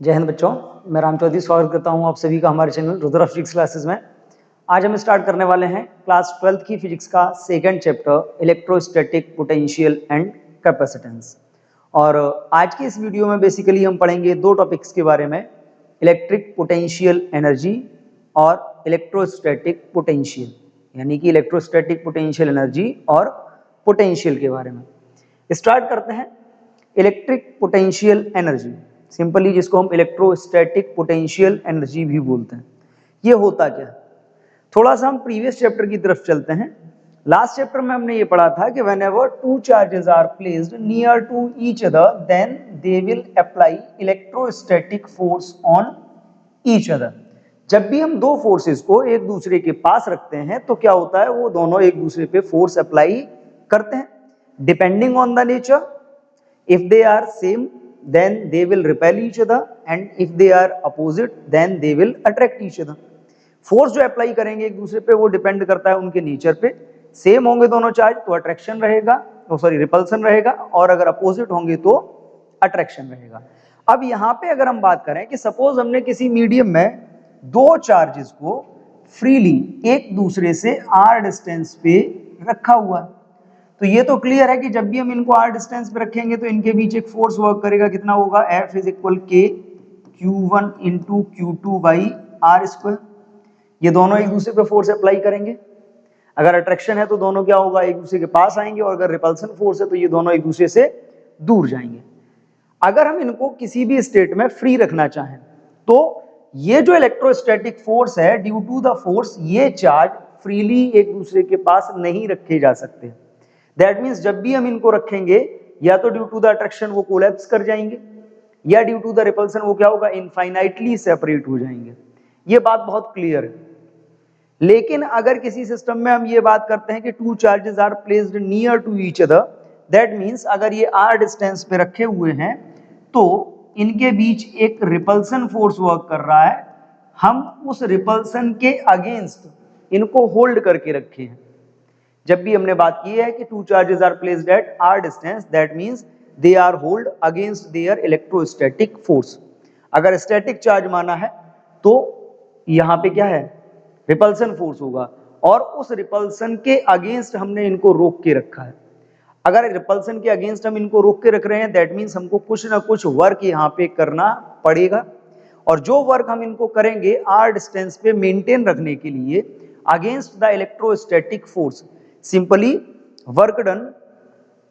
जय हिंद बच्चों, मैं राम चौधरी स्वागत करता हूं आप सभी का हमारे चैनल रुद्रा फिजिक्स क्लासेस में। आज हम स्टार्ट करने वाले हैं क्लास 12th की फिजिक्स का second chapter electrostatic potential and capacitance. और आज की इस वीडियो में बेसिकली हम पढ़ेंगे दो टॉपिक्स के बारे में, इलेक्ट्रिक पोटेंशियल एनर्जी और इलेक्ट्रोस्टैटिक पोटेंशियल, यानी कि इलेक्ट्रोस्टैटिक पोटेंशियल एनर्जी और पोटेंशियल के बारे में। स्टार्ट करते हैं इलेक्ट्रिक पोटेंशियल एनर्जी, सिंपली जिसको हम इलेक्ट्रोस्टैटिक पोटेंशियल एनर्जी भी बोलते हैं। ये होता क्या है, थोड़ा सा हम प्रीवियस चैप्टर की तरफ चलते हैं। लास्ट चैप्टर में हमने ये पढ़ा था कि whenever two charges are placed near to each other then they will apply electrostatic force on each other. जब भी हम दो फोर्सेस को एक दूसरे के पास रखते हैं तो क्या होता है, वो दोनों एक दूसरे पे फोर्स अप्लाई करते हैं depending on the nature. If they are same then they will repel each other and if they are opposite then they will attract each other। Force जो अप्लाई करेंगे एक दूसरे पे वो डिपेंड करता है उनके नेचर पे। सेम होंगे दोनों चार्ज तो अट्रैक्शन रहेगा, रिपल्सन रहेगा, और अगर अपोजिट होंगे तो अट्रैक्शन रहेगा। अब यहाँ पे अगर हम बात करें कि सपोज हमने किसी मीडियम में दो चार्जेस को फ्रीली एक दूसरे से r डिस्टेंस पे रखा हुआ है, तो ये तो क्लियर है कि जब भी हम इनको r डिस्टेंस पे रखेंगे तो इनके बीच एक फोर्स वर्क करेगा। कितना होगा? F is equal K Q1 into Q2 by r square. ये दोनों एक दूसरे पे फोर्स अप्लाई करेंगे। अगर अट्रैक्शन है तो दोनों क्या होगा, एक दूसरे के पास आएंगे, और अगर रिपल्सन फोर्स है तो ये दोनों एक दूसरे से दूर जाएंगे। अगर हम इनको किसी भी स्टेट में फ्री रखना चाहें तो ये जो इलेक्ट्रोस्टैटिक फोर्स है, ड्यू टू द फोर्स ये चार्ज फ्रीली एक दूसरे के पास नहीं रखे जा सकते। दैट मीन्स जब भी हम इनको रखेंगे या तो ड्यू टू द अट्रैक्शन वो कोलैप्स कर जाएंगे, या ड्यू टू द रिपल्सन वो क्या होगा, इनफाइनाइटली सेपरेट हो जाएंगे। ये बात बहुत क्लियर है। लेकिन अगर किसी सिस्टम में हम ये बात करते हैं कि two charges are placed near to each other, that means अगर ये r डिस्टेंस पे रखे हुए हैं तो इनके बीच एक रिपल्सन फोर्स वर्क कर रहा है। हम उस रिपल्सन के अगेंस्ट इनको होल्ड करके रखे हैं। जब भी हमने बात की है कि two charges are placed at r distance, that means they are hold against their electrostatic force. अगर स्टैटिक चार्ज माना है तो यहां पे क्या है, रिपल्सन फोर्स होगा, और उस रिपल्सन के अगेंस्ट हमने इनको रोक के रखा है। अगर रिपल्सन के अगेंस्ट हम इनको रोक के रख रहे हैं, दैट मींस हमको कुछ ना कुछ वर्क यहाँ पे करना पड़ेगा, और जो वर्क हम इनको करेंगे r डिस्टेंस पे मेंटेन रखने के लिए against the electrostatic force, simply work done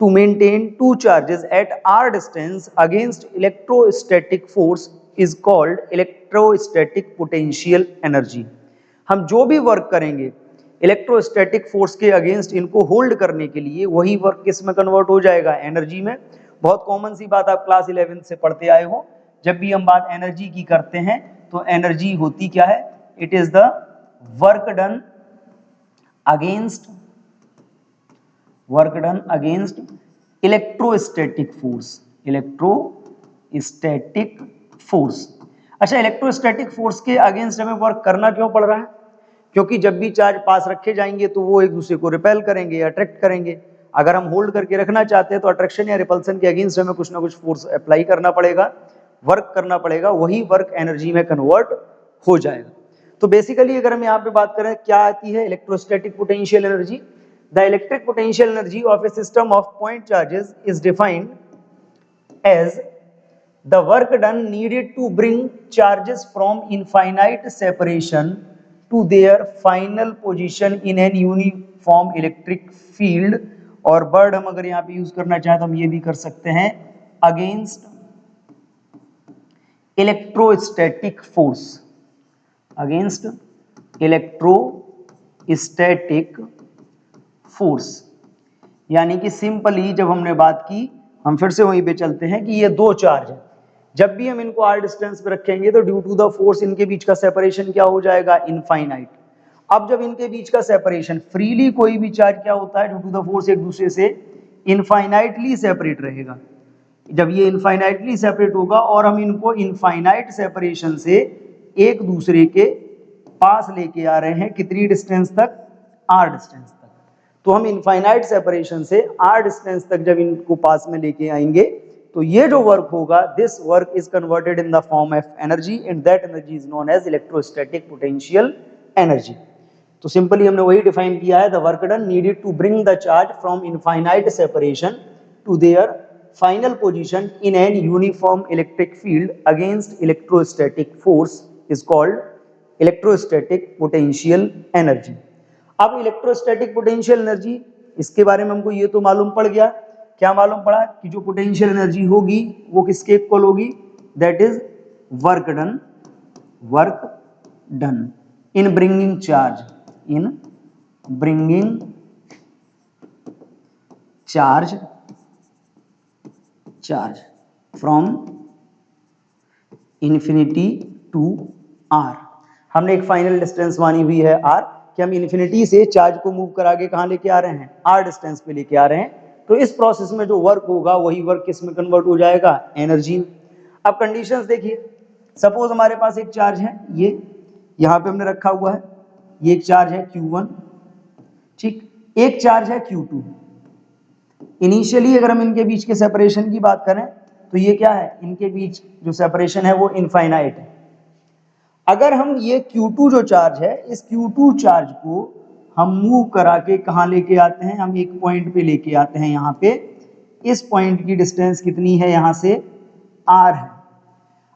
to maintain two charges at r distance against electrostatic force is called electrostatic potential energy। हम जो भी वर्क करेंगे इलेक्ट्रोस्टैटिक फोर्स के अगेंस्ट इनको होल्ड करने के लिए, वही वर्क किस में कन्वर्ट हो जाएगा, एनर्जी में। बहुत कॉमन सी बात आप क्लास 11 से पढ़ते आए हो। जब भी हम बात एनर्जी की करते हैं तो एनर्जी होती क्या है, it is the work done against electrostatic force. Electrostatic force, अच्छा, इलेक्ट्रोस्टैटिक फोर्स के अगेंस्ट हमें वर्क करना क्यों पड़ रहा है? क्योंकि जब भी चार्ज पास रखे जाएंगे तो वो एक दूसरे को रिपेल करेंगे, अट्रैक्ट करेंगे। अगर हम होल्ड करके रखना चाहते हैं तो अट्रैक्शन या रिपल्सन के अगेंस्ट हमें कुछ ना कुछ फोर्स अप्लाई करना पड़ेगा, वर्क करना पड़ेगा, वही वर्क एनर्जी में कन्वर्ट हो जाएगा। तो बेसिकली अगर हम यहाँ पे बात करें क्या आती है electrostatic potential energy, the electric potential energy of a system of point charges is defined as the work done needed to bring charges from infinite separation to their final position in an uniform electric field। और word हम अगर यहाँ पे use करना चाहें तो हम ये भी कर सकते हैं, against electrostatic force, against electrostatic force. यानी कि सिंपली जब हमने बात की, हम फिर से वहीं पे चलते हैं कि ये दो चार्ज है, जब भी हम इनको r डिस्टेंस पे रखेंगे तो ड्यू टू द फोर्स इनके बीच का सेपरेशन क्या हो जाएगा, इनफाइनाइट। अब जब इनके बीच का सेपरेशन फ्रीली, कोई भी चार्ज क्या होता है, ड्यू टू द फोर्स एक दूसरे से इनफाइनाइटली सेपरेट रहेगा। जब ये इनफाइनाइटली सेपरेट होगा और हम इनको इनफाइनाइट सेपरेशन से एक दूसरे के पास लेके आ रहे हैं, कितनी डिस्टेंस तक, r डिस्टेंस तक। तो हम इनफाइनाइट सेपरेशन से r डिस्टेंस तक जब इनको पास में लेके आएंगे, तो ये जो वर्क होगा, this work is converted in the form of energy and that energy is known as electrostatic potential energy. तो सिंपली हमने वही डिफाइन किया है, the work done needed to bring the charge from infinite separation to their final position in an uniform electric field against electrostatic force is called electrostatic potential energy. अब electrostatic potential energy, इसके बारे में हमको ये तो मालूम पड़ गया, क्या मालूम पड़ा कि जो पोटेंशियल एनर्जी होगी वो किसके इक्वल होगी, that is work done in bringing charge, in bringing charge from infinity to R. हमने एक फाइनल डिस्टेंस मानी हुई है आर, कि हम इन्फिनिटी से चार्ज को मूव करा के कहां लेके आ रहे हैं, आर डिस्टेंस पे लेके आ रहे हैं। तो इस प्रोसेस में जो वर्क होगा वही वर्क किस में कन्वर्ट हो जाएगा, एनर्जी। अब कंडीशंस देखिए, सपोज हमारे पास एक चार्ज है, ये यहां पे हमने रखा हुआ है, ये एक चार्ज है Q1, ठीक, एक चार्ज है Q2। इनिशियली अगर हम इनके बीच के सेपरेशन की बात करें तो ये क्या है, इनके बीच जो सेपरेशन है वो इनफाइनाइट है। अगर हम ये Q2 जो चार्ज है, इस Q2 चार्ज को हम मूव करा के कहां लेके आते हैं, हम एक पॉइंट पे लेके आते हैं, यहां पे इस पॉइंट की डिस्टेंस कितनी है, यहां से r है।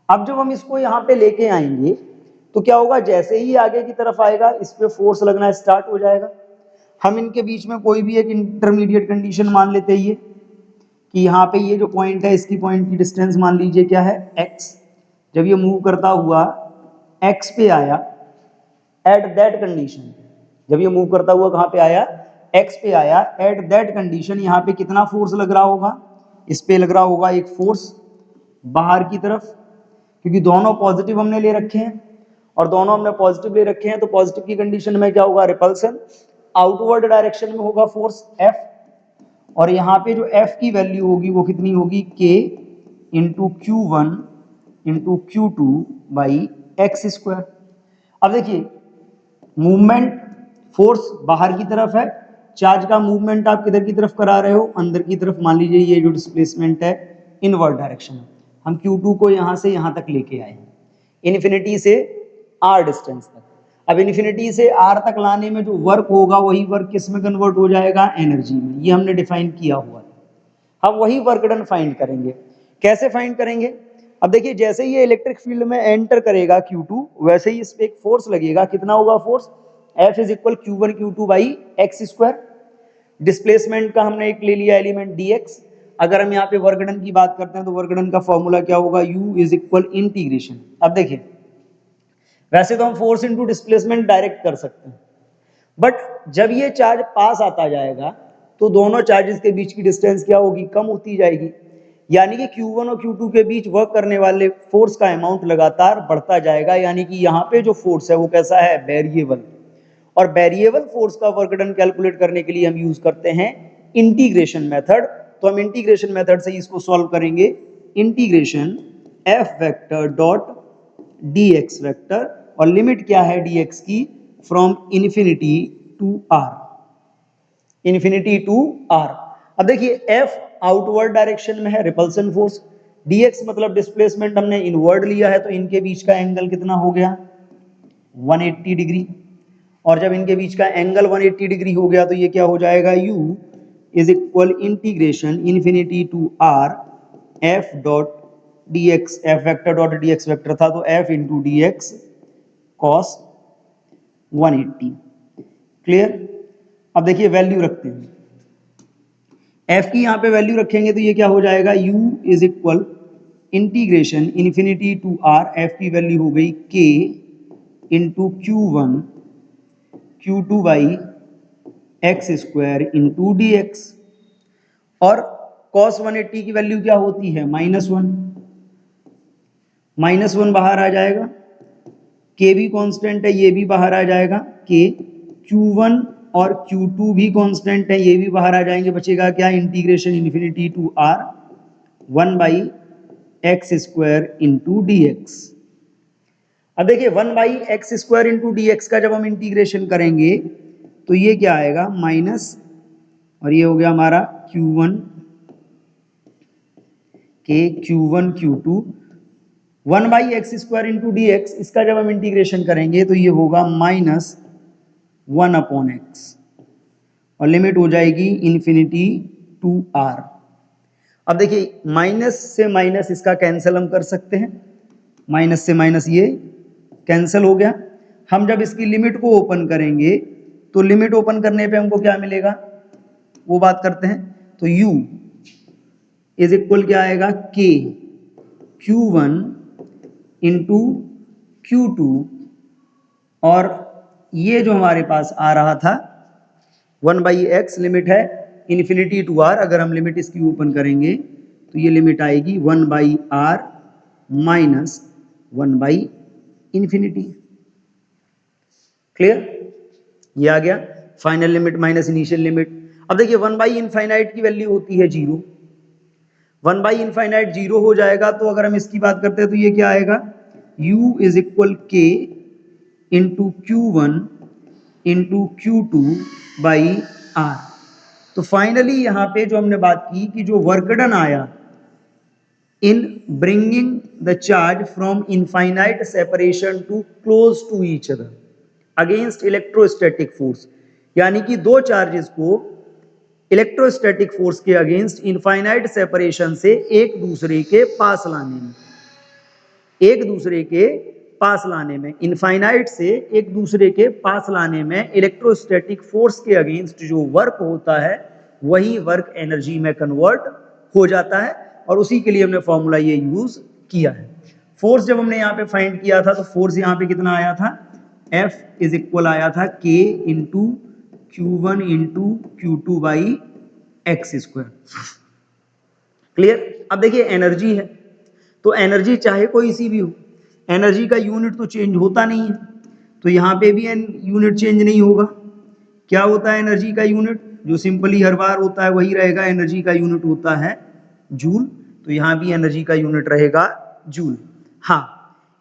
अब जब हम इसको यहां पे लेके आएंगे तो क्या होगा, जैसे ही आगे की तरफ आएगा इस पे फोर्स लगना स्टार्ट हो जाएगा। हम इनके बीच में कोई भी एक इंटरमीडिएट कंडीशन मान लेते हैं, ये कि यहाँ पे ये जो पॉइंट है इसकी पॉइंट की डिस्टेंस मान लीजिए क्या है, x। जब ये मूव करता हुआ x पे आया, एट दैट कंडीशन, जब ये मूव करता हुआ कहां पे आया, x पे आया, एट दैट कंडीशन यहाँ पे कितना फोर्स लग रहा होगा, इस पे लग रहा होगा एक फोर्स बाहर की तरफ, क्योंकि दोनों पॉजिटिव हमने ले रखे हैं, और दोनों हमने पॉजिटिव ले रखे हैं तो पॉजिटिव की कंडीशन में क्या होगा, रिपल्सन, आउटवर्ड डायरेक्शन में होगा फोर्स F, और यहाँ पे जो F की वैल्यू होगी वो कितनी होगी, K into Q1 into Q2 by x square. अब देखिए, मूवमेंट फोर्स बाहर की तरफ है, चार्ज का मूवमेंट आप किधर की तरफ करा रहे हो, अंदर की तरफ। मान लीजिए ये जो डिस्प्लेसमेंट है इनवर्ड डायरेक्शन में, हम Q2 को यहां से यहां तक लेके आए हैं, इन्फिनिटी से R डिस्टेंस तक। अब इन्फिनिटी से R तक लाने में जो वर्क होगा वही वर्क किस में कन्वर्ट हो जाएगा, एनर्जी में। ये हमने डिफाइन किया हुआ है। हम वही वर्क डन फाइंड करेंगे। कैसे फाइंड करेंगे, अब देखिए, जैसे ही ये इलेक्ट्रिक फील्ड में एंटर करेगा Q2, वैसे ही इस पे एक फोर्स लगेगा। कितना होगा force, F is equal Q1 Q2 by x square. Displacement का हमने एक ले लिया एलिमेंट dx। अगर हम यहाँ पे वर्क डन की बात करते हैं तो वर्क डन का फॉर्मूला क्या होगा, U इज इक्वल इंटीग्रेशन। अब देखिए, वैसे तो हम फोर्स इंटू डिस्प्लेसमेंट डायरेक्ट कर सकते हैं, बट जब ये चार्ज पास आता जाएगा तो दोनों चार्जेस के बीच की डिस्टेंस क्या होगी, कम होती जाएगी। यानी कि Q1 और Q2 के बीच वर्क करने वाले फोर्स का अमाउंट लगातार बढ़ता जाएगा। यानी कि यहाँ पे जो फोर्स है वो कैसा है, वेरिएबल। और वेरिएबल फोर्स का वर्क डन कैलकुलेट करने के लिए हम यूज करते हैं इंटीग्रेशन मेथड। तो हम इंटीग्रेशन मेथड से इसको सॉल्व करेंगे। Integration F vector dot dx vector, और लिमिट क्या है dx की, from infinity to r, infinity to r। अब देखिए, F आउटवर्ड डायरेक्शन में है, रिपल्सन फोर्स, dx मतलब डिस्प्लेसमेंट हमने इनवर्ड लिया है, तो इनके बीच का एंगल कितना हो गया, 180 डिग्री। और जब इनके बीच का एंगल 180 डिग्री हो गया तो ये क्या हो जाएगा, u is equal integration infinity to r f dot dx, f vector dot dx vector था तो f into dx cos 180। Clear. अब देखिए, वैल्यू रखते हैं, f की यहाँ पे वैल्यू रखेंगे तो ये क्या हो जाएगा, u is equal integration infinity to r, f की वैल्यू हो गई k into Q1 Q2 by x square into dx। और cos 180 की वैल्यू क्या होती है, -1, -1 बाहर आ जाएगा, k भी कांस्टेंट है, ये भी बाहर आ जाएगा k, Q1 और Q2 भी कांस्टेंट है, ये भी बाहर आ जाएंगे। बचेगा क्या, integration infinity to r 1 by x square into dx। अब देखिए, 1 by x square into dx का जब हम इंटीग्रेशन करेंगे तो ये क्या आएगा, माइनस, और ये हो गया हमारा Q1 के Q1 Q2 1 by x square into D x, इसका जब हम इंटीग्रेशन करेंगे तो ये होगा -1/x और लिमिट हो जाएगी इन्फिनिटी टू r। अब देखिए माइनस से माइनस इसका कैंसिल हम कर सकते हैं, माइनस से माइनस ये कैंसिल हो गया। हम जब इसकी लिमिट को ओपन करेंगे तो लिमिट ओपन करने पे हमको क्या मिलेगा वो बात करते हैं। तो u इज इक्वल क्या आएगा k Q1 इंटू Q2 और ये जो हमारे पास आ रहा था 1 बाई एक्स लिमिट है इन्फिनिटी टू r, अगर हम लिमिट इसकी ओपन करेंगे तो ये लिमिट आएगी 1 by r minus 1 by infinity. Clear? ये आ गया final limit minus initial limit. अब देखिए 1 बाई इनफाइनाइट की वैल्यू होती है 0, 1 बाई इनफाइनाइट 0 हो जाएगा तो अगर हम इसकी बात करते हैं तो ये क्या आएगा u is equal k into Q1 into Q2 by r। तो फाइनली यहां पे जो हमने बात की कि जो वर्क डन आया in bringing the charge from infinite separation to close to each other against electrostatic force, यानी कि दो चार्जेस को इलेक्ट्रोस्टैटिक फोर्स के अगेंस्ट इनफाइनाइट सेपरेशन से एक दूसरे के पास लाने में, एक दूसरे के पास लाने में, इनफाइनाइट से एक दूसरे के पास लाने में इलेक्ट्रोस्टैटिक फोर्स के अगेंस्ट जो वर्क होता है वही वर्क एनर्जी में कन्वर्ट हो जाता है और उसी के लिए हमने फॉर्मूला ये यूज किया है। फोर्स जब हमने यहाँ पे फाइंड किया था तो फोर्स यहाँ पे कितना आया था F इज इक्वल आया था K into Q1 into Q2 by x square. Clear? अब देखिए एनर्जी है तो एनर्जी चाहे कोई सी भी हो, एनर्जी का यूनिट तो चेंज होता नहीं है, तो यहाँ पे भी यूनिट चेंज नहीं होगा। क्या होता है एनर्जी का यूनिट? जो सिंपली हर बार होता है वही रहेगा, एनर्जी का यूनिट होता है जूल, तो यहाँ भी एनर्जी का यूनिट रहेगा जूल। हाँ,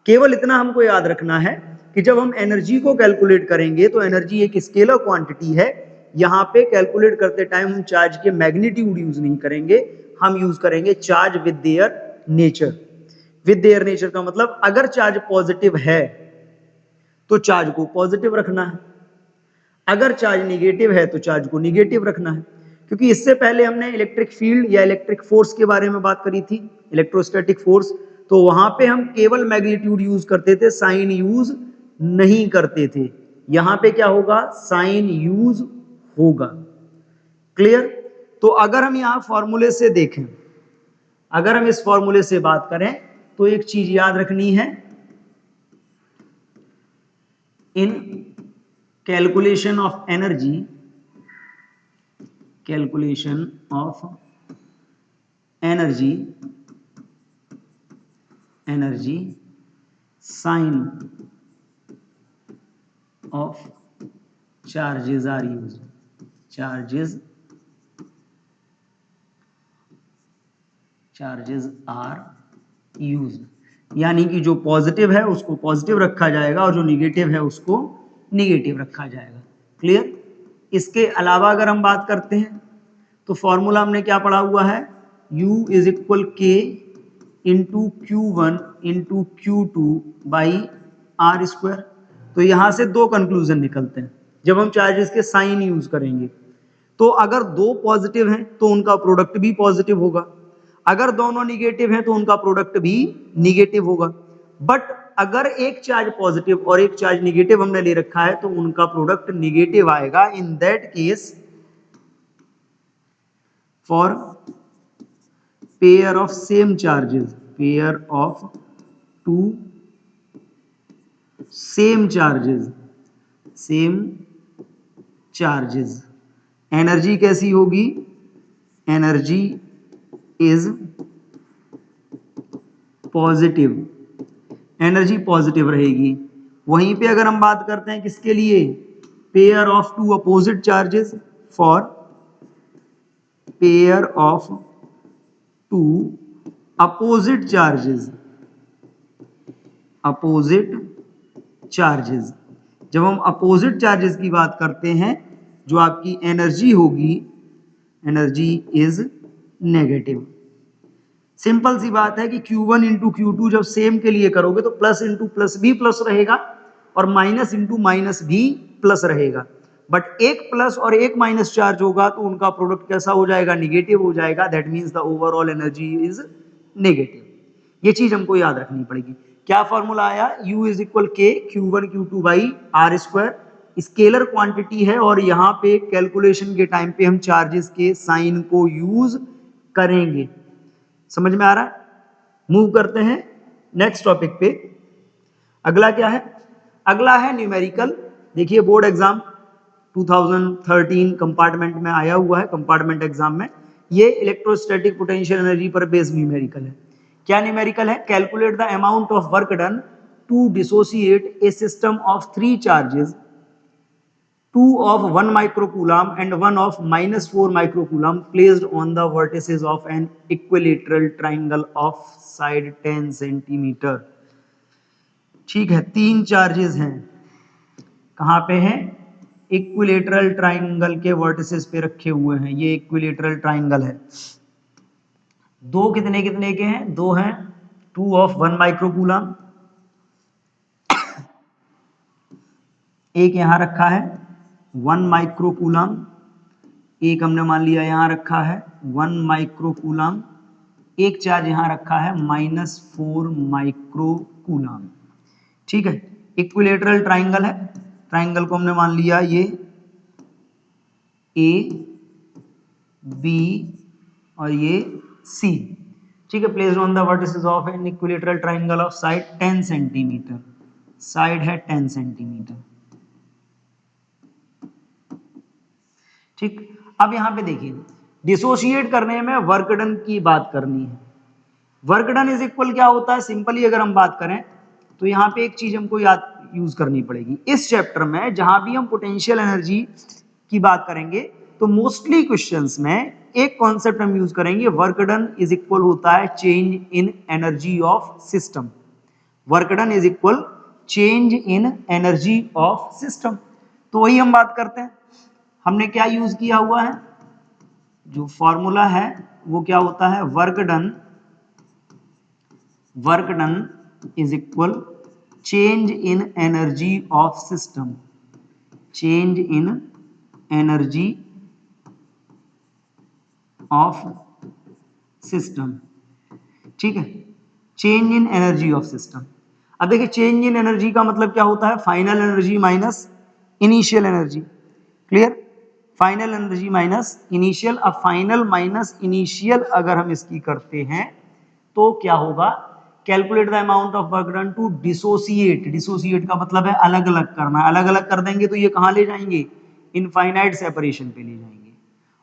केवल इतना हमको याद रखना है कि जब हम एनर्जी को कैलकुलेट करेंगे तो एनर्जी एक स्केलर क्वांटिटी है, यहाँ पे कैलकुलेट करते टाइम हम चार्ज के मैग्नीट्यूड यूज नहीं करेंगे, हम यूज करेंगे charge with their nature. With their nature का मतलब अगर चार्ज पॉजिटिव है तो चार्ज को पॉजिटिव रखना है, अगर चार्ज निगेटिव है तो चार्ज को निगेटिव रखना है। क्योंकि इससे पहले हमने इलेक्ट्रिक फील्ड या इलेक्ट्रिक फोर्स के बारे में बात करी थी, इलेक्ट्रोस्टैटिक फोर्स, तो वहां पे हम केवल मैग्नीट्यूड यूज करते थे, साइन यूज नहीं करते थे। यहां पे क्या होगा? साइन यूज होगा। क्लियर? तो अगर हम यहां फॉर्मूले से देखें, अगर हम इस फॉर्मूले से बात करें तो एक चीज याद रखनी है, in calculation of energy, calculation of energy, energy sign of charges are used, charges are used, यानी कि जो पॉजिटिव है उसको पॉजिटिव रखा जाएगा और जो निगेटिव है उसको निगेटिव रखा जाएगा। क्लियर? इसके अलावा अगर हम बात करते हैं तो फॉर्मूला हमने क्या पढ़ा हुआ है, U is equal K into Q1 into Q2 by r square. तो यहां से दो कंक्लूजन निकलते हैं जब हम चार्जेस के साइन यूज करेंगे। तो अगर दो पॉजिटिव हैं तो उनका प्रोडक्ट भी पॉजिटिव होगा, अगर दोनों निगेटिव हैं तो उनका प्रोडक्ट भी निगेटिव होगा। बट अगर एक चार्ज पॉजिटिव और एक चार्ज निगेटिव हमने ले रखा है तो उनका प्रोडक्ट निगेटिव आएगा। In that case for pair of same charges, pair of two same charges, same charges, energy कैसी होगी? Energy is positive, energy positive रहेगी। वहीं पे अगर हम बात करते हैं किसके लिए, pair of two opposite charges, for pair of two opposite charges, opposite charges, जब हम अपोजिट चार्जेस की बात करते हैं जो आपकी एनर्जी होगी, एनर्जी इज नेगेटिव। सिंपल सी बात है कि Q1 इंटू Q2 जब सेम के लिए करोगे तो प्लस इंटू प्लस भी प्लस रहेगा और माइनस इंटू माइनस भी प्लस रहेगा, बट एक प्लस और एक माइनस चार्ज होगा तो उनका प्रोडक्ट कैसा हो जाएगा, निगेटिव हो जाएगा। That means the overall energy is negative. ये चीज हमको याद रखनी पड़ेगी। क्या फॉर्मूला आया, U is equal K Q1 Q2 by r square. Scalar quantity है और यहाँ पे कैलकुलेशन के टाइम पे हम चार्जेस के साइन को यूज करेंगे। समझ में आ रहा है? मूव करते हैं नेक्स्ट टॉपिक पे। अगला क्या है, अगला है न्यूमेरिकल। देखिए बोर्ड एग्जाम 2013 कंपार्टमेंट में आया हुआ है, कंपार्टमेंट एग्जाम में। ये इलेक्ट्रोस्टैटिक पोटेंशियल एनर्जी पर बेस्ड न्यूमेरिकल है। क्या न्यूमेरिकल है, calculate the amount of work done to dissociate a system of 3 charges, 2 of 1 microcoulomb and 1 of -4 microcoulomb placed on the vertices of an equilateral triangle of side 10 centimeter। ठीक है, 3 charges हैं, कहां पे हैं, equilateral triangle के vertices पे रखे हुए हैं। ये इक्विलेटरल ट्राइंगल है। दो कितने कितने के हैं, दो हैं 2 of 1 microcoulomb, एक यहां रखा है 1 माइक्रोकूलम, एक हमने मान लिया यहां रखा है 1 माइक्रोकूलम, एक चार्ज यहां रखा है -4 माइक्रोकूलम। ठीक है, इक्विलेटरल ट्राइंगल है। ट्राइंगल को हमने मान लिया ये ए बी और ये सी। ठीक है, placed on the vertices of an equilateral triangle of side 10 centimetre. Side है 10 सेंटीमीटर। ठीक, अब यहां पे देखिए डिसोशिएट करने में वर्क डन की बात करनी है। वर्क डन इज इक्वल क्या होता है, सिंपली अगर हम बात करें तो यहां पे एक चीज हमको याद यूज करनी पड़ेगी। इस चैप्टर में जहां भी हम पोटेंशियल एनर्जी की बात करेंगे तो मोस्टली क्वेश्चंस में एक कॉन्सेप्ट हम यूज करेंगे, वर्क डन इज इक्वल होता है change in energy of system. Work done is equal change in energy of system. तो वही हम बात करते हैं। हमने क्या यूज किया हुआ है, जो फॉर्मूला है वो क्या होता है, work done is equal change in energy of system. Change in energy of system. ठीक है, change in energy of system. अब देखिए चेंज इन एनर्जी का मतलब क्या होता है, final energy minus initial energy. Clear, final energy minus initial. अब फाइनल माइनस इनिशियल अगर हम इसकी करते हैं तो क्या होगा, calculate the amount of work done to dissociate. Dissociate का मतलब है अलग अलग करना। अलग अलग कर देंगे तो ये कहां ले जाएंगे, इनफाइनाइट सेपरेशन पे ले जाएंगे।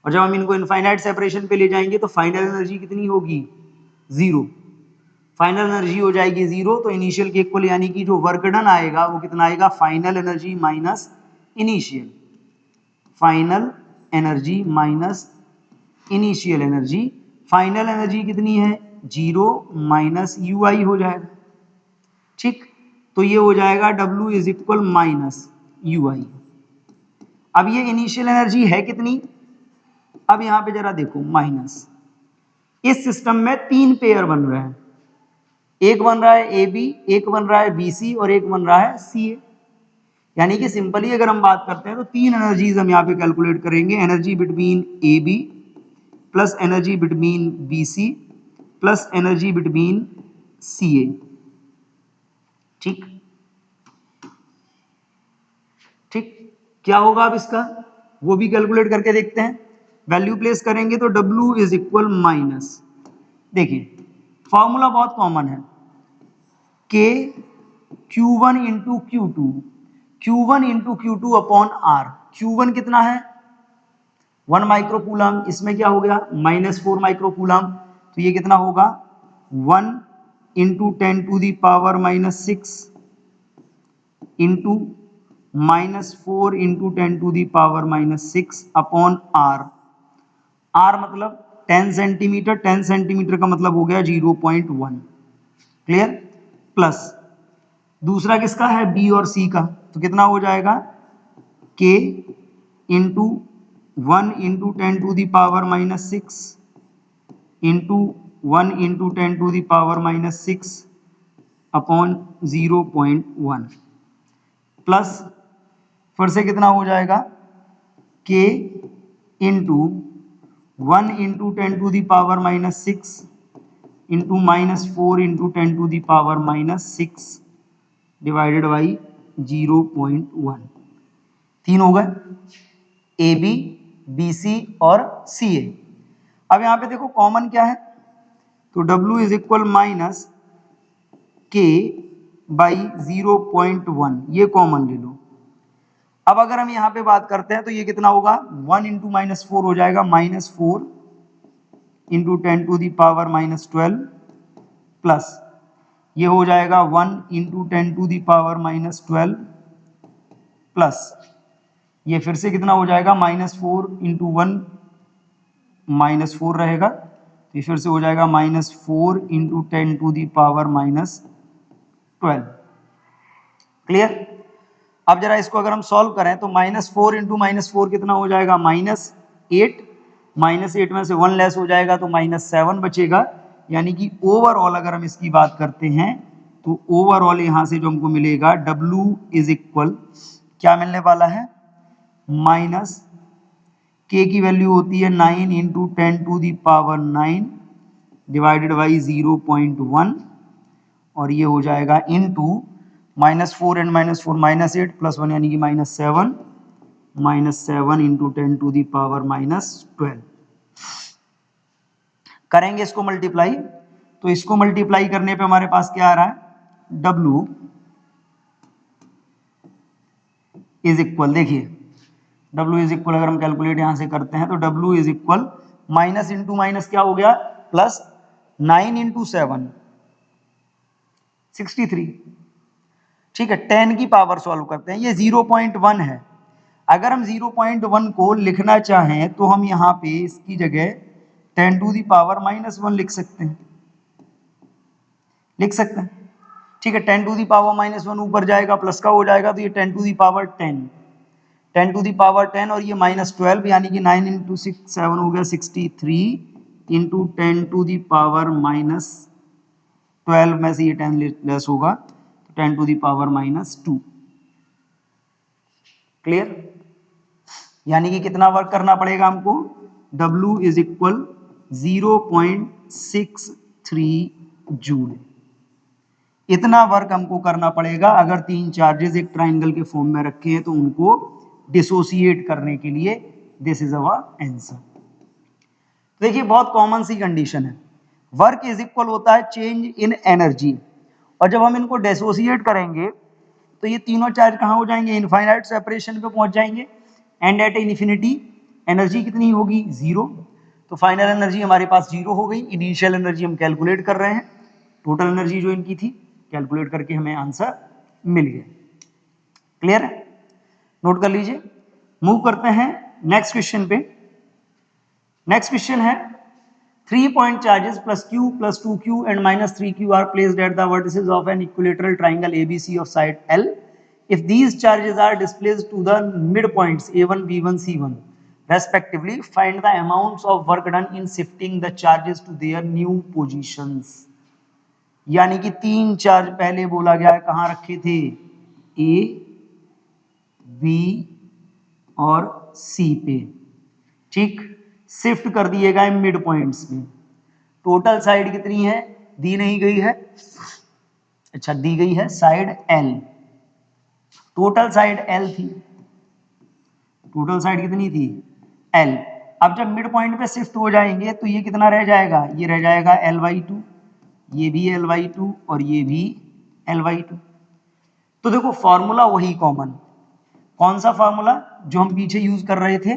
और जब हम इनको इनफाइनाइट सेपरेशन पे ले जाएंगे तो फाइनल एनर्जी कितनी होगी, जीरो। फाइनल एनर्जी हो जाएगी जीरो, तो इनिशियल के इक्वल, यानी कि जो वर्क डन आएगा वो कितना आएगा, final energy minus initial. Final energy minus initial energy. Final energy कितनी है, जीरो, माइनस यू आई हो जाएगा। ठीक, तो ये हो जाएगा W is equal minus U I. अब ये इनिशियल एनर्जी है कितनी, अब यहां पे जरा देखो माइनस। इस सिस्टम में 3 पेयर बन रहे हैं, एक बन रहा है AB, एक बन रहा है BC और एक बन रहा है CA। यानी कि सिंपली अगर हम बात करते हैं तो 3 एनर्जीज हम यहाँ पे कैलकुलेट करेंगे, energy between AB plus energy between BC plus energy between CA। ठीक ठीक, क्या होगा अब इसका, वो भी कैलकुलेट करके देखते हैं। वैल्यू प्लेस करेंगे तो W इज इक्वल माइनस, देखिए फॉर्मूला बहुत कॉमन है, K Q1 into Q2, Q1 into Q2 upon R। Q1 कितना है 1 माइक्रोकूलम, इसमें क्या हो गया -4 माइक्रोकूलम, तो ये कितना होगा 1 into 10 to the power -6 into -4 into 10 to the power -6 upon R। R मतलब 10 सेंटीमीटर, 10 सेंटीमीटर का मतलब हो गया 0.1। क्लियर, प्लस दूसरा किसका है, B और C का, तो कितना हो जाएगा K into 1 into 10 to the power -6 into 1 into 10⁻⁻6 upon 0.1 plus फिर से कितना हो जाएगा k into 1 into 10⁻⁻6 into -4 into 10⁻⁻6 divided by 0.1। तीन हो गए, ए बी, बी सी और सी ए। अब यहाँ पे देखो कॉमन क्या है, तो W इज इक्वल माइनस के बाई 0.1, ये कॉमन ले लो। अब अगर हम यहाँ पे बात करते हैं तो ये कितना होगा, 1 इंटू -4 हो जाएगा -4 इंटू 10⁻⁻12 प्लस ये हो जाएगा 1 इंटू 10⁻⁻12 प्लस ये फिर से कितना हो जाएगा -4 इंटू 1 -4 रहेगा, तो ये फिर से हो जाएगा -4 इंटू 10⁻⁻12। क्लियर। अब जरा इसको अगर हम सॉल्व करें तो -4 इंटू -4 कितना हो जाएगा, -8, -8 में से 1 लेस हो जाएगा तो -7 बचेगा। यानी कि ओवरऑल अगर हम इसकी बात करते हैं तो ओवरऑल यहां से जो हमको मिलेगा W इज इक्वल क्या मिलने वाला है, माइनस k की वैल्यू होती है 9 इंटू 10⁻9 डिवाइडेड बाई 0.1 और ये हो जाएगा इंटू -4 एंड -4 -8 प्लस 1 यानी कि -7 इंटू 10⁻12 करेंगे इसको मल्टीप्लाई। तो इसको मल्टीप्लाई करने पे हमारे पास क्या आ रहा है, W इज इक्वल, देखिए W इज इक्वल अगर हम कैलकुलेट यहां से करते हैं तो W is equal minus into minus क्या हो गया, प्लस 9 इंटू 7 63। ठीक है, 10 की पावर सॉल्व करते हैं, ये 0.1 है। अगर हम 0.1 को लिखना चाहें तो हम यहाँ पे इसकी जगह 10⁻⁻1 लिख सकते हैं, ठीक है। 10⁻⁻1 ऊपर जाएगा प्लस का हो जाएगा तो ये 10⁻10 और ये -12 यानी कि 9 इंटू 7 हो गया 63 इंटू 10⁻12 में से ये 10 लेस होगा तो 10⁻2। क्लियर। यानी कि कितना वर्क करना पड़ेगा हमको, W इज इक्वल 0.63 जूल। इतना वर्क हमको करना पड़ेगा अगर तीन चार्जेस एक ट्राइंगल के फॉर्म में रखे हैं तो उनको डिसोसिएट करने के लिए। This is our answer. देखिए बहुत कॉमन सी कंडीशन है, वर्क इज इक्वल होता है चेंज इन एनर्जी, और जब हम इनको डिसोसिएट करेंगे तो ये तीनों चार्ज कहां हो जाएंगे, इनफाइनाइट सेपरेशन पे पहुंच जाएंगे एंड एट इन्फिनिटी एनर्जी कितनी होगी, 0। तो फाइनल एनर्जी हमारे पास 0 हो गई। इनिशियल एनर्जी हम कैलकुलेट कर रहे हैं, टोटल एनर्जी जो इनकी थी कैलकुलेट करके हमें आंसर मिल गया। क्लियर है, नोट कर लीजिए। मूव करते हैं नेक्स्ट क्वेश्चन पे। नेक्स्ट क्वेश्चन है 3 point charges plus q plus 2q and minus 3q are placed at the vertices of an equilateral triangle ABC of side L. If these charges are displaced to the midpoints A1, B1, C1 respectively, find the amounts of work done in shifting the charges to their new positions. यानी कि तीन charge पहले बोला गया है कहां रखे थे, A, B और C पे, ठीक। शिफ्ट कर दिए गए मिड पॉइंट्स में। टोटल साइड कितनी है, दी नहीं गई है, अच्छा दी गई है side L। Total side L थी, टोटल साइड कितनी थी, L। अब जब मिड पॉइंट पे शिफ्ट हो जाएंगे तो ये कितना रह जाएगा, ये रह जाएगा L/2, ये भी L/2 और ये भी L/2। तो देखो फॉर्मूला वही कॉमन, कौन सा फॉर्मूला जो हम पीछे यूज कर रहे थे,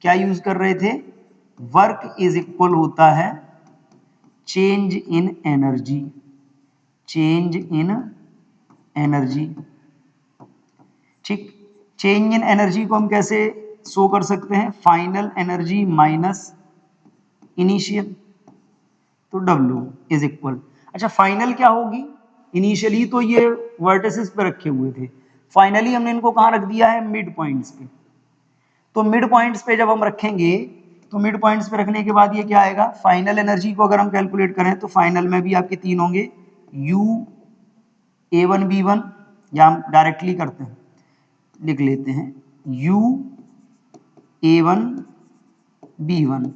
क्या यूज कर रहे थे, वर्क इज इक्वल होता है change in energy, change in energy, ठीक। चेंज इन एनर्जी को हम कैसे शो कर सकते हैं, फाइनल एनर्जी माइनस इनिशियल, तो W इज इक्वल, अच्छा फाइनल क्या होगी, इनिशियली तो ये वर्टिसेस पे रखे हुए थे, फाइनली हमने इनको कहां रख दिया है, मिड पॉइंट्स पे। तो मिड पॉइंट्स पे जब हम रखेंगे तो मिड पॉइंट्स पे रखने के बाद ये क्या आएगा, फाइनल एनर्जी को अगर हम कैलकुलेट करें तो फाइनल में भी आपके 3 होंगे, U A1 B1, या हम डायरेक्टली करते हैं, लिख लेते हैं U A1 B1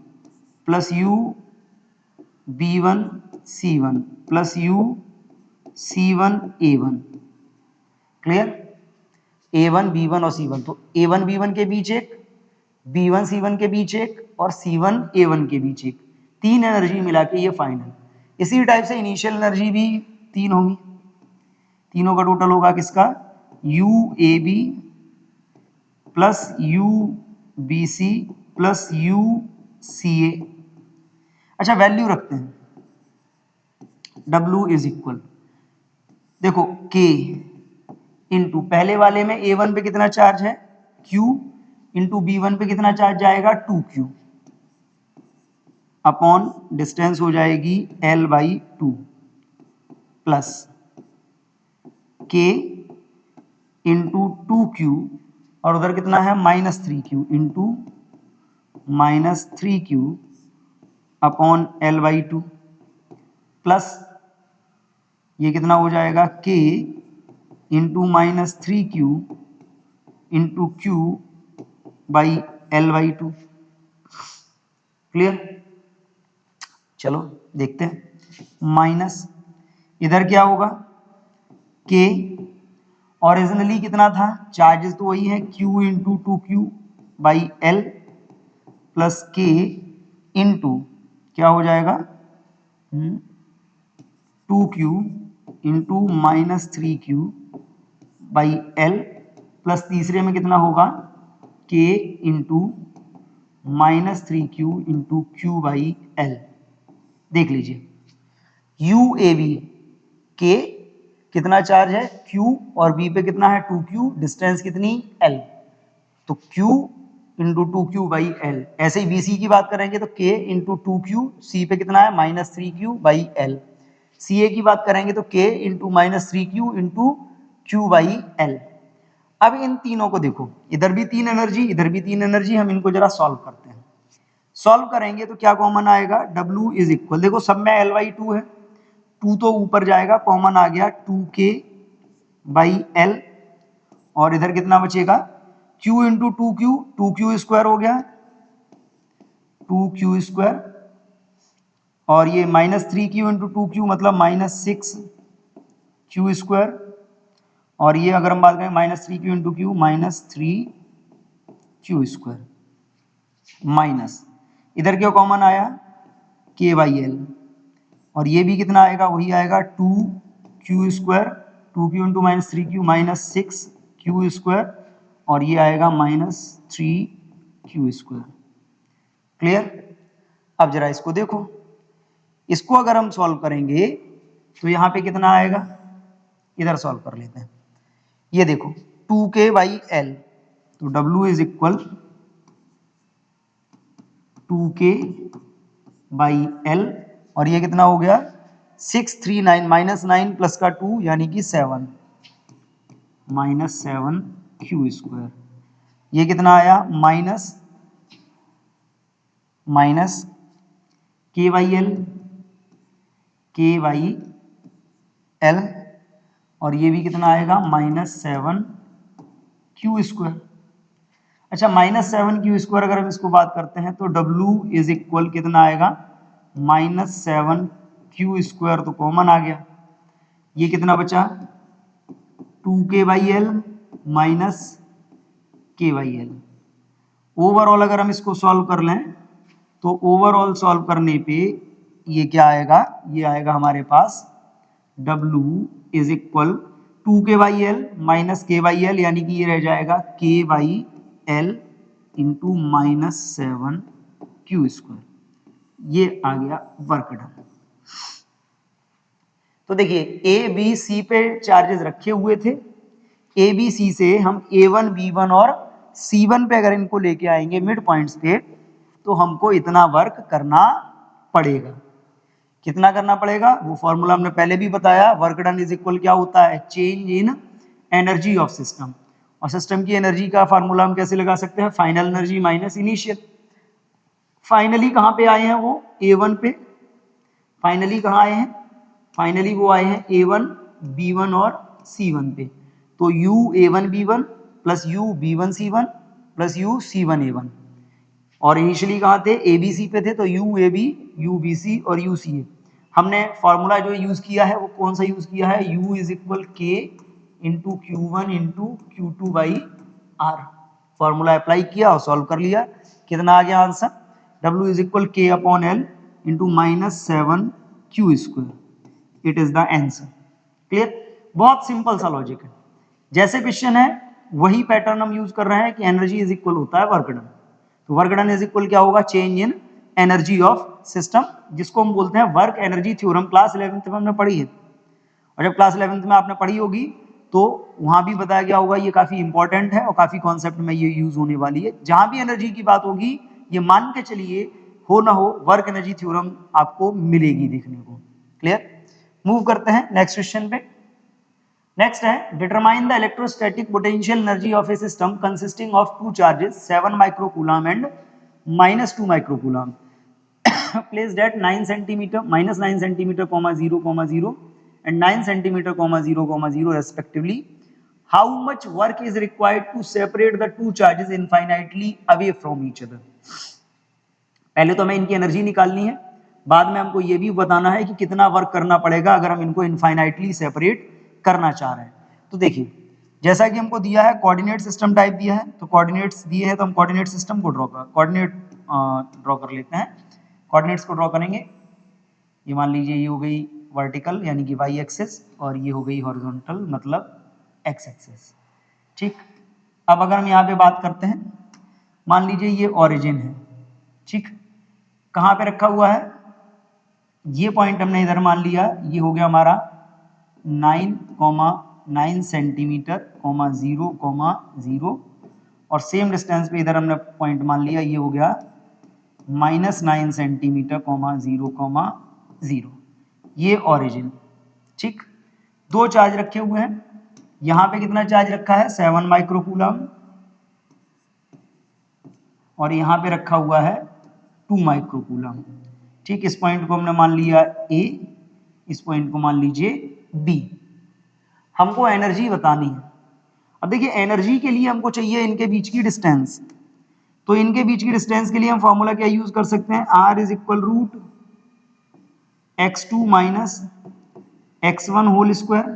plus U B1 C1 plus U C1 A1। Clear? A1 B1 और C1, तो A1 B1 के बीच एक, B1 C1 के बीच एक और C1 A1 के बीच एक, 3 एनर्जी मिला के ये फाइनल। इसी टाइप से इनिशियल एनर्जी भी 3 होंगी, तीनों का टोटल होगा किसका, UAB plus UBC plus UCA। अच्छा वैल्यू रखते हैं, W इज इक्वल, देखो K इंटू पहले वाले में A1 पे कितना चार्ज है, Q, इंटू B1 पे कितना चार्ज जाएगा, 2Q, अपॉन डिस्टेंस हो जाएगी L/2 plus K into 2Q और उधर कितना है -3Q into -3Q upon L/2 plus ये कितना हो जाएगा, K into -3Q into Q by L/2। Clear? चलो देखते हैं, माइनस इधर क्या होगा, K ओरिजिनली कितना था, चार्जेस तो वही है, Q into 2Q by L plus K into क्या हो जाएगा 2Q into -3Q by L plus तीसरे में कितना होगा, K into -3Q into Q by L। देख लीजिए UAB, K कितना चार्ज है, Q और B पे कितना है 2Q, डिस्टेंस कितनी L, तो Q into 2Q by L। ऐसे ही BC की बात करेंगे तो K इंटू 2Q, C पे कितना है -3Q बाई L। CA की बात करेंगे तो K into -3Q into Q by L। अब इन तीनों को देखो, इधर भी 3 एनर्जी, इधर भी 3 एनर्जी, हम इनको जरा सॉल्व करते हैं। सॉल्व करेंगे तो क्या कॉमन आएगा, W इज इक्वल, देखो सब में L/2 है, 2 तो ऊपर जाएगा, कॉमन आ गया 2K बाई L और इधर कितना बचेगा, Q into 2Q, 2Q square हो गया 2Q स्क्वायर और ये -3Q इंटू 2Q मतलब -6Q स्क्वायर और ये अगर हम बात करें -3Q into Q -3Q square minus इधर क्या कॉमन आया K बाई L और ये भी कितना आएगा, वही आएगा 2Q square, 2Q into -3Q -6Q square और ये आएगा -3Q स्क्वायर। क्लियर? अब जरा इसको देखो, इसको अगर हम सॉल्व करेंगे तो यहाँ पे कितना आएगा, इधर सॉल्व कर लेते हैं। ये देखो 2K बाई L, तो W is equal 2K by L और ये कितना हो गया 639 -9 प्लस का 2 यानी कि 7 -7Q स्क्वायर। ये कितना आया माइनस K बाई L और ये भी कितना आएगा -7Q स्क्वायर। अच्छा -7Q स्क्वायर अगर हम इसको बात करते हैं तो W इज इक्वल कितना आएगा -7Q स्क्वायर, तो कॉमन आ गया, ये कितना बचा 2K by L minus K by L। Overall अगर हम इसको सॉल्व कर लें तो ओवरऑल सॉल्व करने पे ये क्या आएगा, ये आएगा हमारे पास W is equal 2K by L minus K by L यानी कि ये रह जाएगा K by L into -7Q square. ये आ गया वर्क डन। तो देखिए A B C पे चार्जेस रखे हुए थे, A B C से हम A1 B1 और C1 पे अगर इनको लेके आएंगे मिड पॉइंट्स पे तो हमको इतना वर्क करना पड़ेगा। कितना करना पड़ेगा, वो फॉर्मूला हमने पहले भी बताया, वर्क डन इज इक्वल क्या होता है, change in energy of system. और सिस्टम की एनर्जी का फार्मूला हम कैसे लगा सकते हैं, final energy minus initial. Finally कहाँ पे आए हैं वो A1 पे, फाइनली कहाँ आए हैं, फाइनली वो आए हैं A1 B1 और C1 पे। तो U A1 B1 plus U B1 C1 plus U C1 A1, और इनिशियली कहाँ थे ABC पे थे, तो U AB U BC और U CA। हमने फॉर्मूला जो यूज किया है वो कौन सा यूज किया है, U is equal K into Q1 into Q2 by R। Formula apply किया और सॉल्व कर लिया, कितना आ गया answer, W is equal K upon L into -7 Q square, it is the answer. Clear, बहुत सिंपल सा लॉजिक है, जैसे क्वेश्चन है वही पैटर्न हम यूज कर रहे हैं कि एनर्जी इज इक्वल होता है वर्क डन। तो वर्क डन इज इक्वल क्या होगा, change in energy of system, जिसको हम बोलते हैं work energy theorem. Class 11th में हमने पढ़ी है, और जब क्लास 11th में आपने पढ़ी होगी तो वहां भी बताया गया होगा, ये काफी इंपॉर्टेंट है और काफी कॉन्सेप्ट में ये यूज होने वाली है। जहां भी एनर्जी की बात होगी ये मान के चलिए हो ना हो वर्क एनर्जी थ्योरम आपको मिलेगी देखने को। क्लियर, मूव करते हैं नेक्स्ट क्वेश्चन पे। नेक्स्ट है determine the electrostatic potential energy of A system consisting of two charges 7 microcoulomb and -2 microcoulomb placed at 9 centimeter -9 centimeter 0, and 9 centimeter 0, respectively. How much work is required to separate the two charges infinitely away from each other? पहले तो हमें इनकी energy निकालनी है, बाद में हमको ये भी बताना है कि कितना वर्क करना पड़ेगा अगर हम इनको इनफाइनाइटली सेपरेट करना चाह रहे हैं। तो देखिए, जैसा कि हमको दिया है कोऑर्डिनेट सिस्टम टाइप दिया है, तो कोऑर्डिनेट्स दिए हैं तो हम कोऑर्डिनेट सिस्टम को ड्रॉ कर लेते हैं। कोऑर्डिनेट्स को ड्रॉ करेंगे, ये मान लीजिए ये हो गई वर्टिकल यानी कि वाई एक्सिस, और ये हो गई हॉरिजॉन्टल मतलब एक्स एक्सिस। ठीक, अब अगर हम यहाँ पे बात करते हैं, मान लीजिए ये ओरिजिन है, ठीक, कहाँ पे रखा हुआ है, ये पॉइंट हमने इधर मान लिया, ये हो गया हमारा 9,9 सेंटीमीटर 0,0, और सेम डिस्टेंस पे इधर हमने पॉइंट मान लिया, ये हो गया -9 सेंटीमीटर 0,0, ये ओरिजिन। ठीक, दो चार्ज रखे हुए हैं, यहां पे कितना चार्ज रखा है 7 माइक्रोकूलम, और यहां पे रखा हुआ है 2 माइक्रोकूलम। ठीक, इस पॉइंट को हमने मान लिया A, इस पॉइंट को मान लीजिए B। हमको एनर्जी बतानी है। अब देखिए एनर्जी के लिए हमको चाहिए इनके बीच की डिस्टेंस, तो इनके बीच की डिस्टेंस के लिए हम फॉर्मूला क्या यूज कर सकते हैं, R is equal root x2 minus x1 whole square,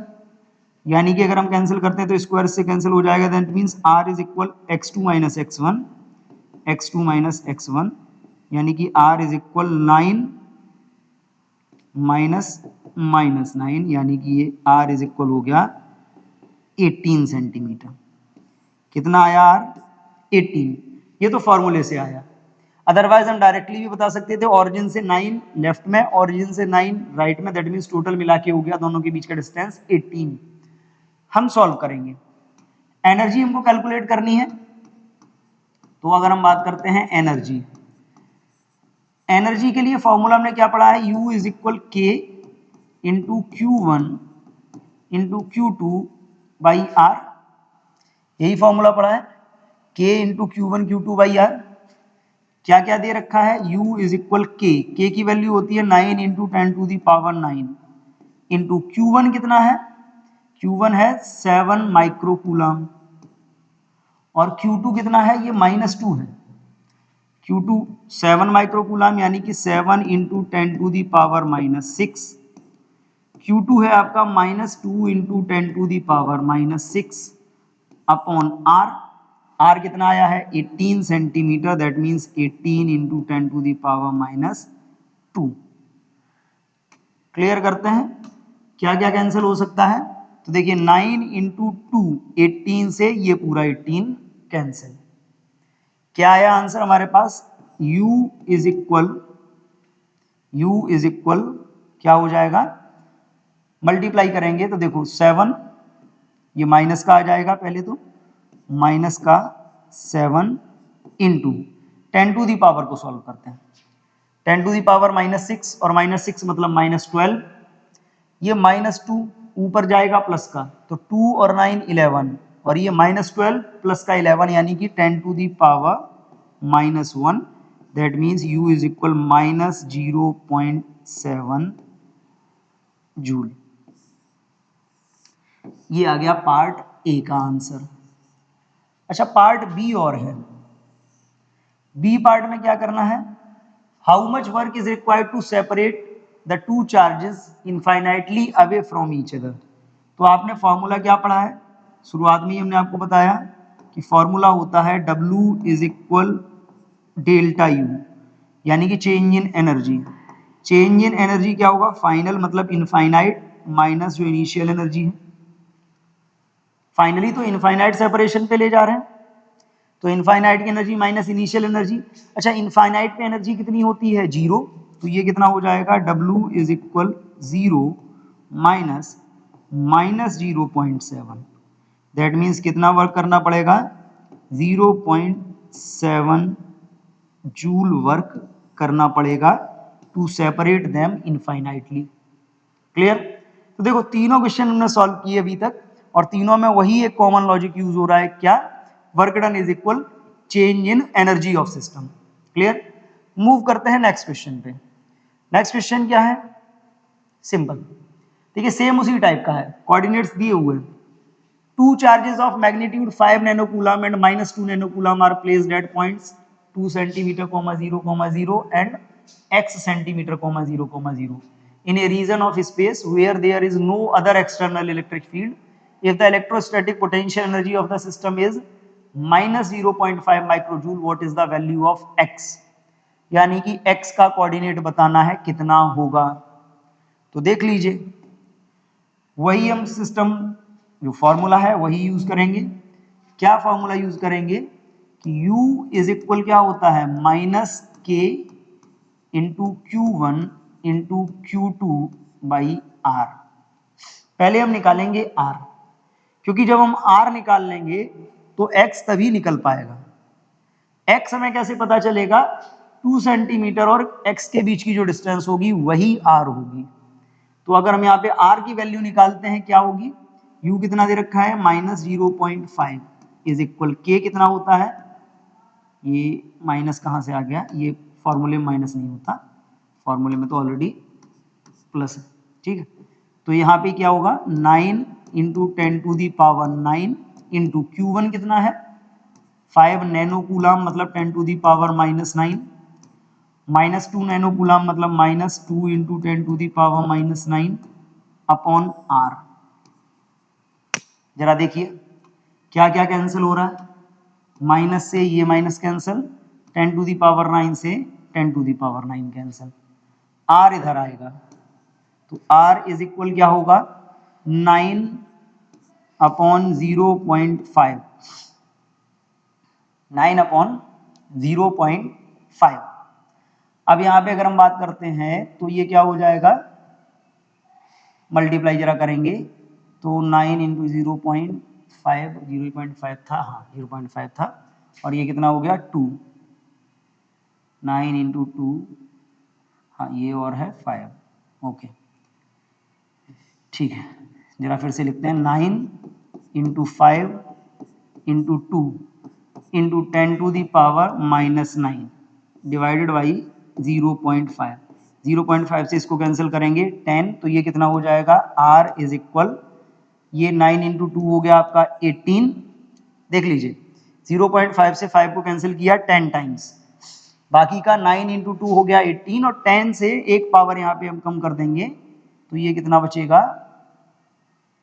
यानी कि अगर हम कैंसिल करते हैं तो स्क्वायर से कैंसिल हो जाएगा, that means R is equal x2 minus x1, x2 minus x1, यानी कि R इज इक्वल 9 माइनस 9, यानी कि ये R इज इक्वल हो गया 18 सेंटीमीटर। कितना आया R, 18। ये तो फॉर्मूले से आया, अदरवाइज हम डायरेक्टली भी बता सकते थे, ऑरिजिन से 9 लेफ्ट में, ऑरिजिन से 9 राइट में, दैट मींस टोटल मिला के हो गया दोनों के बीच का डिस्टेंस 18। हम सॉल्व करेंगे, एनर्जी हमको कैलकुलेट करनी है, तो अगर हम बात करते हैं एनर्जी, एनर्जी के लिए फॉर्मूला हमने क्या पढ़ा है, U is equal K into Q1 into Q2 by R, यही फॉर्मूला पढ़ा है, K into Q1 Q2 by R। क्या क्या दे रखा है, U इज इक्वल K की वैल्यू होती है 9 into 10 to the power 9, into Q1 कितना है, Q1 है 7 माइक्रोकूलम, और Q2 कितना है, ये -2 है, Q2 7 माइक्रोकूलम यानी कि 7 into 10 to the power -6, Q2 है आपका -2 into 10 to the power -6 upon R। R कितना आया है 18 centimetre, that means 18 into 10 to the power -2। Clear करते हैं, क्या क्या कैंसिल हो सकता है, तो देखिए 9 इंटू 2 18 से ये पूरा 18 कैंसिल। क्या आया आंसर हमारे पास, U इज इक्वल क्या हो जाएगा, मल्टीप्लाई करेंगे तो देखो 7, ये माइनस का आ जाएगा, पहले तो माइनस का 7 इंटू 10 टू दी पावर को सॉल्व करते हैं, 10 टू दी पावर -6, और -6 मतलब -12, ये -2 ऊपर जाएगा प्लस का, तो 2 और 9 11, और ये -12 प्लस का 11 यानी कि 10 to the power -1, that means U is equal -0.7 joule. ये आ गया पार्ट ए का आंसर। अच्छा, पार्ट बी और है। बी पार्ट में क्या करना है, how much work is required to separate the two charges infinitely away from each other. तो आपने फॉर्मूला क्या पढ़ा है, शुरुआत में ही हमने आपको बताया कि फॉर्मूला होता है W is equal delta U, यानी कि change in energy. Change in energy क्या होगा, फाइनल मतलब इनफाइनाइट माइनस जो इनिशियल एनर्जी है। फाइनली तो इनफाइनाइट सेपरेशन पे ले जा रहे हैं, तो इनफाइनाइट की एनर्जी माइनस इनिशियल एनर्जी। अच्छा, इनफाइनाइट पे एनर्जी कितनी होती है, 0, तो ये कितना हो जाएगा, W is equal 0 minus -0.7। That means कितना वर्क करना पड़ेगा, 0.7 जूल वर्क करना पड़ेगा to separate them infinitely. Clear. तो देखो तीनों क्वेश्चन हमने सॉल्व किए अभी तक, और तीनों में वही एक कॉमन लॉजिक यूज हो रहा है, क्या, work done is equal change in energy of system. Clear. Move करते हैं नेक्स्ट क्वेश्चन पे। नेक्स्ट क्वेश्चन क्या है, सिंपल, ठीक है, सेम उसी टाइप का है, कोऑर्डिनेट्स दिए हुए हैं। Two charges of magnitude 5 nanocoulomb and -2 nanocoulomb are placed at points 2 centimeter, 0, and x centimeter, 0, in a region of space where there is no other external electric field. If the electrostatic potential energy of the system is -0.5 microjoule, what is the value of x? यानी कि x का coordinate बताना है कितना होगा। तो देख लीजिए, वही हम सिस्टम जो फॉर्मूला है वही यूज करेंगे। क्या फॉर्मूला यूज करेंगे कि U इज इक्वल क्या होता है, -k into Q1 into Q2 by R। पहले हम निकालेंगे R, क्योंकि जब हम R निकाल लेंगे तो X तभी निकल पाएगा। X हमें कैसे पता चलेगा, 2 सेंटीमीटर और X के बीच की जो डिस्टेंस होगी वही R होगी। तो अगर हम यहाँ पे R की वैल्यू निकालते हैं, क्या होगी, U कितना दे रखा है, -0.5 इज इक्वल K कितना होता है, ये माइनस कहाँ से आ गया, ये फॉर्मूले में माइनस नहीं होता, फॉर्मूले में तो ऑलरेडी प्लस है, ठीक है। तो यहाँ पे क्या होगा, 9 इंटू 10⁻9 इंटू Q1 कितना है, 5 नैनो कूलम मतलब 10⁻⁻9, -2 नैनो कूलम मतलब -2 इंटू 10⁻⁻9 अपॉन R। जरा देखिए क्या क्या कैंसिल हो रहा है, माइनस से ये माइनस कैंसिल, 10⁻9 से 10⁻9 कैंसिल, R इधर आएगा, तो R इज इक्वल क्या होगा, 9 अपॉन 0.5, 9 अपॉन 0.5। अब यहाँ पे अगर हम बात करते हैं तो ये क्या हो जाएगा, मल्टीप्लाई जरा करेंगे तो 9 इंटू 0.5 था, हाँ 0.5 था, और ये कितना हो गया 2, 9 इंटू 2, हाँ ये और है 5, ओके ठीक है। जरा फिर से लिखते हैं, 9 into 5 into 2 into 10⁻⁻9 divided by 0.5। 0.5 से इसको कैंसिल करेंगे 10, तो ये कितना हो जाएगा, R इज इक्वल, ये 9 इंटू 2 हो गया आपका 18। देख लीजिए 0.5 से 5 को कैंसिल किया 10 टाइम्स, बाकी का 9 इंटू 2 हो गया 18, और 10 से एक पावर यहाँ पे हम कम कर देंगे, तो ये कितना बचेगा,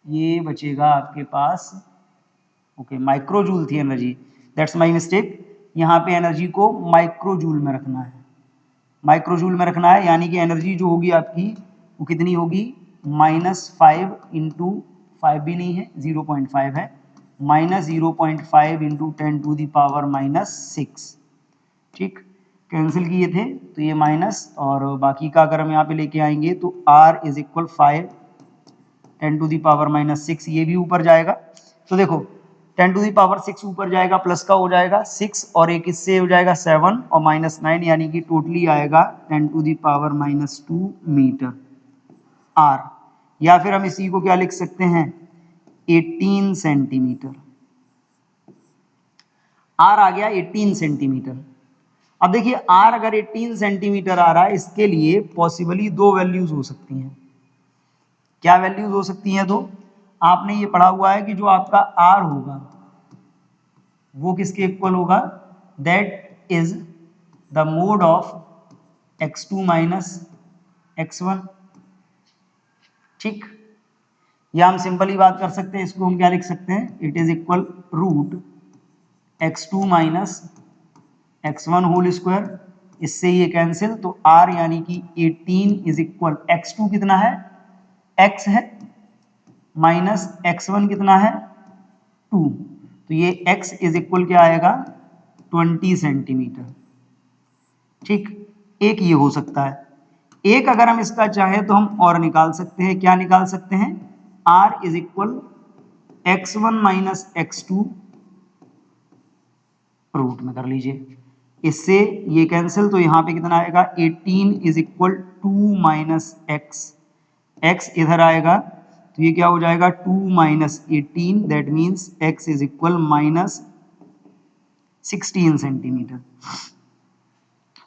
ये बचेगा आपके पास, ओके माइक्रोजूल थी एनर्जी, दैट्स माय मिस्टेक, यहाँ पे एनर्जी को माइक्रोजूल में रखना है, माइक्रोजूल में रखना है, यानी कि एनर्जी जो होगी आपकी वो कितनी होगी, -5 इंटू 5 भी नहीं है 0.5 है, -0.5 इंटू 10⁻⁻6, ठीक, कैंसिल किए थे तो ये माइनस, और बाकी का अगर हम यहाँ पे लेके आएंगे तो R इज इक्वल 5 10⁻⁻6, ये भी ऊपर जाएगा, तो देखो 10⁻6 ऊपर जाएगा, प्लस का हो जाएगा 6, और एक इससे हो जाएगा 7 और -9, यानी कि टोटली आएगा 10⁻2 मीटर R। या फिर हम इसी को क्या लिख सकते हैं, 18 सेंटीमीटर। R आ गया 18 सेंटीमीटर। अब देखिए R अगर 18 सेंटीमीटर आ रहा है, इसके लिए पॉसिबली दो वैल्यूज हो सकती हैं। क्या वैल्यूज हो सकती हैं? तो आपने ये पढ़ा हुआ है कि जो आपका R होगा वो किसके इक्वल होगा? That is the mode of x2 minus x1। ठीक, या हम सिंपली बात कर सकते हैं, इसको हम क्या लिख सकते हैं? It is equal root x2 minus x1 whole square. इससे ये कैंसिल, तो r यानी कि 18 इज इक्वल x2 कितना है? x है, माइनस x1 कितना है? 2। तो ये x इज इक्वल क्या आएगा? 20 सेंटीमीटर। ठीक, एक ये हो सकता है। एक अगर हम इसका चाहें तो हम और निकाल सकते हैं। क्या निकाल सकते हैं? r is equal x1 minus x2 root में कर लीजिए। इससे ये कैंसिल, तो यहाँ पे कितना आएगा? 18 is equal 2 minus x। x इधर आएगा तो ये क्या हो जाएगा? 2 minus 18, that means x is equal minus 16 centimetre.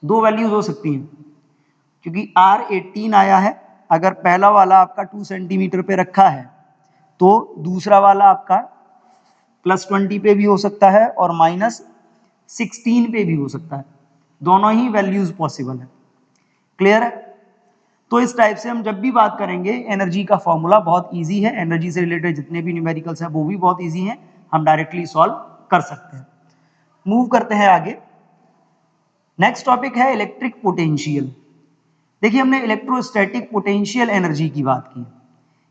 दो वैल्यूज हो सकती हैं, क्योंकि r 18 आया है। अगर पहला वाला आपका 2 सेंटीमीटर पे रखा है तो दूसरा वाला आपका प्लस 20 पे भी हो सकता है और माइनस 16 पे भी हो सकता है। दोनों ही वैल्यूज पॉसिबल है। क्लियर है? तो इस टाइप से हम जब भी बात करेंगे, एनर्जी का फॉर्मूला बहुत इजी है। एनर्जी से रिलेटेड जितने भी न्यूमेरिकल्स हैं वो भी बहुत इजी हैं, हम डायरेक्टली सॉल्व कर सकते हैं। मूव करते हैं आगे। नेक्स्ट टॉपिक है इलेक्ट्रिक पोटेंशियल। देखिए, हमने इलेक्ट्रोस्टैटिक पोटेंशियल एनर्जी की बात की।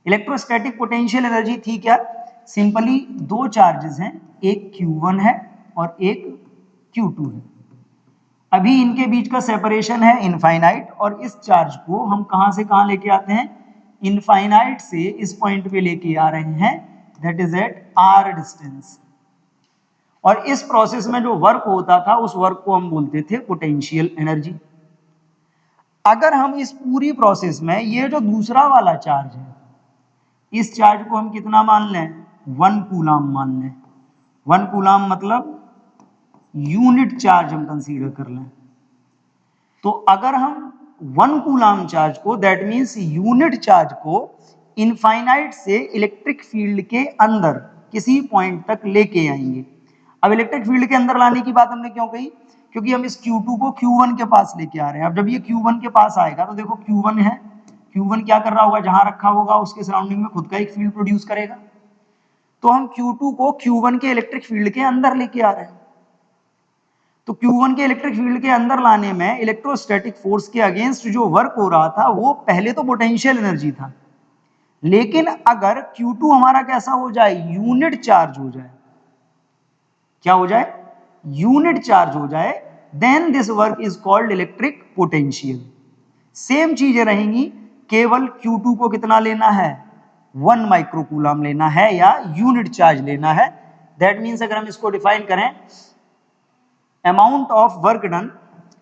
इलेक्ट्रोस्टैटिक पोटेंशियल एनर्जी थी क्या? सिंपली दो चार्जेस हैं, एक Q1 है और एक Q2 है। अभी इनके बीच का सेपरेशन है इनफाइनाइट, और इस चार्ज को हम कहां से कहां लेके आते हैं? इनफाइनाइट से इस पॉइंट पे लेके आ रहे हैं, that is at r distance. और इस प्रोसेस में जो वर्क होता था उस वर्क को हम बोलते थे पोटेंशियल एनर्जी। अगर हम इस पूरी प्रोसेस में ये जो दूसरा वाला चार्ज है, इस चार्ज को हम कितना मान लें? 1 कूलाम मान लें। 1 कूलाम मतलब यूनिट चार्ज हम कंसीडर कर लें। तो अगर हम 1 कूलाम चार्ज को, दैट मीन्स यूनिट चार्ज को, इनफाइनाइट से इलेक्ट्रिक फील्ड के अंदर किसी पॉइंट तक लेके आएंगे। अब इलेक्ट्रिक फील्ड के अंदर लाने की बात हमने क्यों कही? क्योंकि हम इस Q2 को Q1 के पास लेके आ रहे हैं। अब जब ये Q1 के पास आएगा तो देखो Q1 है, Q1 क्या कर रहा होगा? जहां रखा होगा उसके सराउंडिंग में खुद का एक फील्ड प्रोड्यूस करेगा। तो हम Q2 को Q1 के इलेक्ट्रिक फील्ड के अंदर लेके आ रहे हैं। तो Q1 के इलेक्ट्रिक फील्ड के अंदर लाने में इलेक्ट्रोस्टैटिक फोर्स के अगेंस्ट जो वर्क हो रहा था वो पहले तो पोटेंशियल एनर्जी था, लेकिन अगर Q2 हमारा कैसा हो जाए? यूनिट चार्ज हो जाए। क्या हो जाए? यूनिट चार्ज हो जाए, then this work is called electric potential. Same चीजें रहेंगी, केवल Q2 को कितना लेना है? 1 माइक्रोकूलम लेना है या यूनिट चार्ज लेना है। दैट मीन्स अगर हम इसको डिफाइन करें, amount of work done,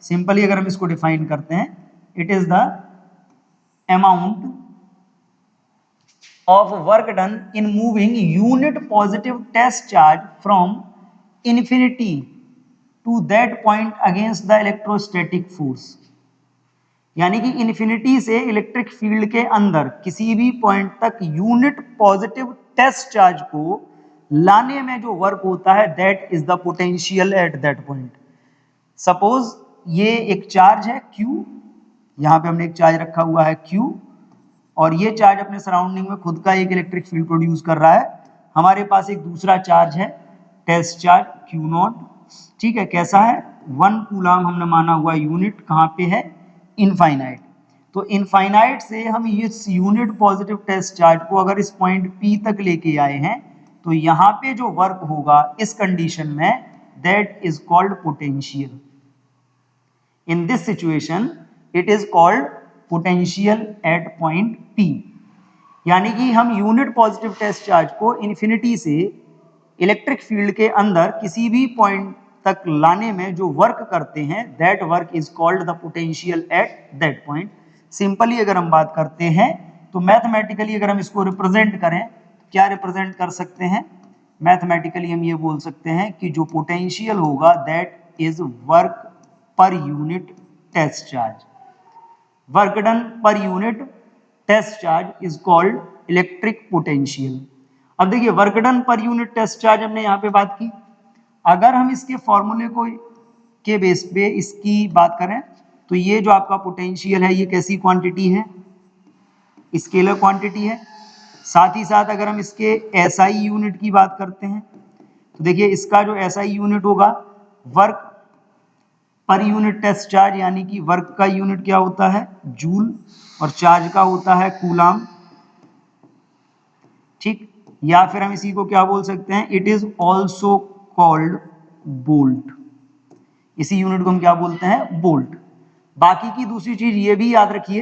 simply अगर हम इसको डिफाइन करते हैं, it is the amount of work done in moving unit positive test charge from infinity to that point against the electrostatic force। यानी कि इन्फिनिटी से इलेक्ट्रिक फील्ड के अंदर किसी भी पॉइंट तक यूनिट पॉजिटिव टेस्ट चार्ज को लाने में जो वर्क होता है, that is the potential at that point. Suppose ये एक चार्ज है Q, यहां पे हमने एक चार्ज रखा हुआ है Q, और ये चार्ज अपने सराउंडिंग में खुद का एक इलेक्ट्रिक फील्ड प्रोड्यूस कर रहा है। हमारे पास एक दूसरा चार्ज है, टेस्ट चार्ज Q0। ठीक है, कैसा है? 1 कूलाम हमने माना हुआ यूनिट, कहां पे है? इनफाइनाइट। तो इनफाइनाइट से हम इस यूनिट पॉजिटिव टेस्ट चार्ज को अगर इस पॉइंट P तक लेके आए हैं, तो यहां पे जो वर्क होगा इस कंडीशन में, that is called potential. In this situation, it is called potential at point P। यानी कि हम यूनिट पॉजिटिव टेस्ट चार्ज को इन्फिनिटी से इलेक्ट्रिक फील्ड के अंदर किसी भी पॉइंट तक लाने में जो वर्क करते हैं, that work is called the potential at that point. Simply अगर हम बात करते हैं तो मैथमेटिकली अगर हम इसको रिप्रेजेंट करें, क्या रिप्रेजेंट कर सकते हैं? मैथमेटिकली हम ये बोल सकते हैं कि जो पोटेंशियल होगा, that is work per unit test charge, work done per unit test charge is called electric potential. अब देखिए work done per unit test charge हमने यहाँ पे बात की, अगर हम इसके फॉर्मूले को के बेस पे इसकी बात करें तो ये जो आपका पोटेंशियल है ये कैसी क्वांटिटी है, स्केलर क्वांटिटी है। साथ ही साथ अगर हम इसके एसआई यूनिट की बात करते हैं तो देखिए इसका जो एसआई यूनिट होगा work per unit test charge, यानी कि वर्क का यूनिट क्या होता है जूल और चार्ज का होता है कूलाम, ठीक। या फिर हम इसी को क्या बोल सकते हैं, it is also called bolt, इसी यूनिट को हम क्या बोलते हैं बोल्ट। बाकी की दूसरी चीज ये भी याद रखिए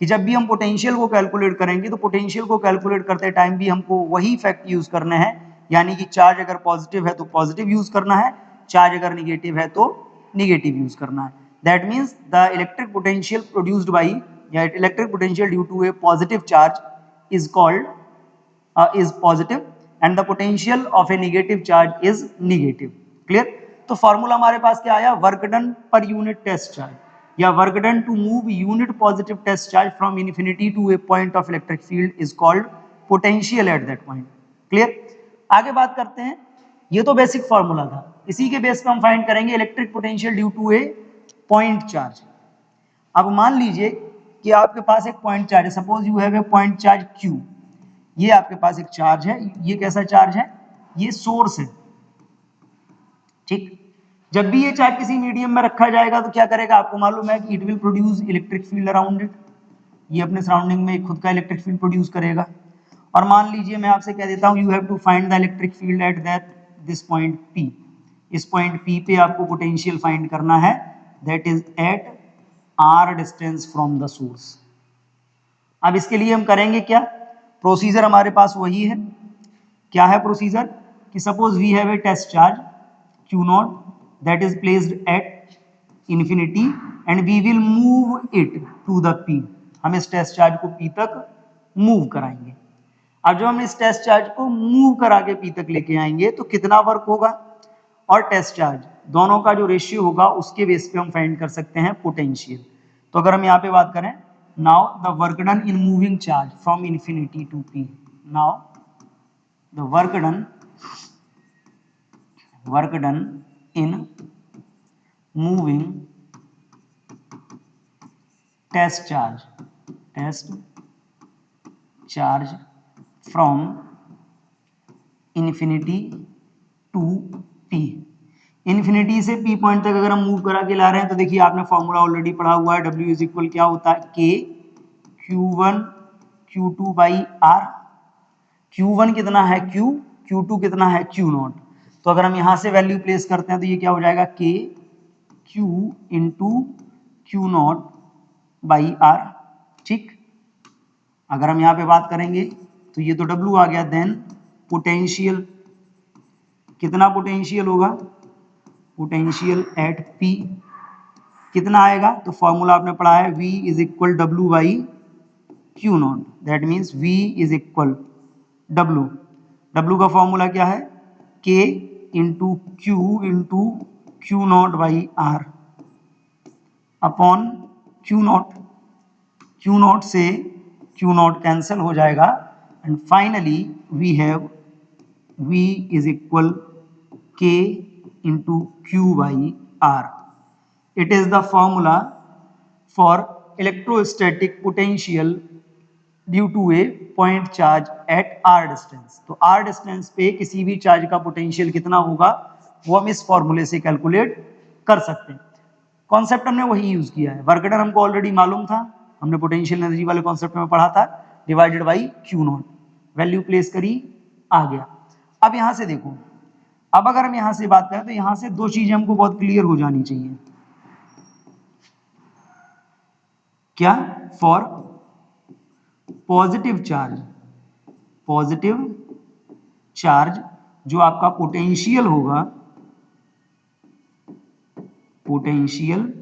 कि जब भी हम पोटेंशियल को कैलकुलेट करेंगे तो पोटेंशियल को कैलकुलेट करते टाइम भी हमको वही फैक्ट यूज करना है, यानी कि चार्ज अगर पॉजिटिव है तो पॉजिटिव यूज करना है, चार्ज अगर निगेटिव है तो निगेटिव यूज करना है। That means the electric potential produced by या electric potential due to a positive charge is called is positive and the potential of a negative charge is negative। clear? तो formula हमारे पास क्या आया, work done per unit test charge या work done to move unit positive test charge from infinity to a point of electric field is called potential at that point. Clear? आगे बात करते हैं, ये तो बेसिक फॉर्मूला था, इसी के बेस पे हम फाइंड करेंगे electric potential due to a point charge. अब मान लीजिए कि आपके पास एक पॉइंट चार्ज है, suppose you have a point charge Q, ये आपके पास एक चार्ज है, ये कैसा चार्ज है, ये सोर्स है, ठीक। जब भी ये चार्ज किसी मीडियम में रखा जाएगा तो क्या करेगा, आपको मालूम है कि it will produce electric field around it, ये अपने सराउंडिंग में खुद का इलेक्ट्रिक फील्ड प्रोड्यूस करेगा। और मान लीजिए मैं आपसे कह देता हूं you have to find the electric field at that this point P, इस पॉइंट P पे आपको पोटेंशियल फाइंड करना है, that is at r distance from the source. अब इसके लिए हम करेंगे क्या, प्रोसीजर हमारे पास वही है, क्या है प्रोसीजर कि suppose we have a test charge Q0 that is placed at infinity and we will move it to the P, हम इस टेस्ट चार्ज को P तक मूव कराएंगे। अब जब हम इस टेस्ट चार्ज को मूव करा के P तक लेके आएंगे तो कितना वर्क होगा और टेस्ट चार्ज दोनों का जो रेशियो होगा उसके बेस पे हम फाइंड कर सकते हैं पोटेंशियल। तो अगर हम यहाँ पे बात करें, now the work done in moving charge from infinity to P, now the work done in moving test charge from infinity to P, infinity से P पॉइंट तक अगर हम मूव करा के ला रहे हैं तो देखिए आपने फॉर्मूला ऑलरेडी पढ़ा हुआ है, W इज इक्वल क्या होता है K Q1 Q2 by R। Q1 कितना है Q, Q2 कितना है Q0। तो अगर हम यहाँ से वैल्यू प्लेस करते हैं तो ये क्या हो जाएगा K Q into Q0 by R, ठीक। अगर हम यहाँ पे बात करेंगे तो ये तो W आ गया, देन पोटेंशियल, कितना पोटेंशियल होगा, पोटेंशियल एट P कितना आएगा, तो फॉर्मूला आपने पढ़ा है V is equal W by Q0, that means V is equal W का फॉर्मूला क्या है K into Q0 by R upon Q0 से Q0 कैंसिल हो जाएगा and finally we have V is equal K into Q by R. It is the formula for electrostatic potential due to a point charge at R distance। तो R distance पे किसी भी charge का potential कितना होगा वो हम इस फॉर्मूले से कैलकुलेट कर सकते हैं। कॉन्सेप्ट हमने वही यूज किया है, वर्क डन हमको ऑलरेडी मालूम था, हमने पोटेंशियल एनर्जी वाले कॉन्सेप्ट में पढ़ा था, divided by Q0, value place करी आ गया। अब यहां से देखो, अब अगर हम यहां से बात करें तो यहां से दो चीजें हमको बहुत क्लियर हो जानी चाहिए, क्या, फॉर पॉजिटिव चार्ज जो आपका पोटेंशियल होगा, पोटेंशियल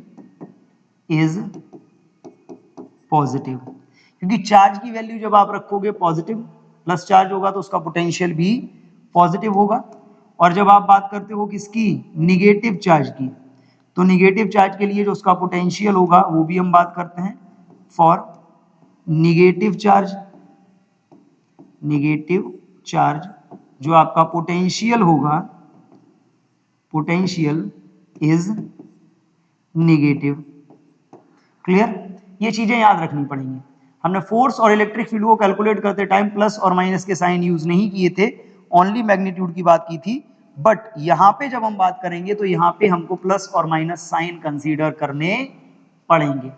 इज पॉजिटिव, क्योंकि चार्ज की वैल्यू जब आप रखोगे पॉजिटिव प्लस चार्ज होगा तो उसका पोटेंशियल भी पॉजिटिव होगा। और जब आप बात करते हो किसकी, निगेटिव चार्ज की, तो निगेटिव चार्ज के लिए जो उसका पोटेंशियल होगा वो भी हम बात करते हैं। फॉर निगेटिव चार्ज जो आपका पोटेंशियल होगा, पोटेंशियल इज निगेटिव। क्लियर? ये चीजें याद रखनी पड़ेंगी। हमने फोर्स और इलेक्ट्रिक फील्ड को कैलकुलेट करते टाइम प्लस और माइनस के साइन यूज नहीं किए थे, ओनली मैग्नीट्यूड की बात की थी। बट यहां पे जब हम बात करेंगे तो यहां पे हमको प्लस और माइनस साइन कंसीडर करने पड़ेंगे।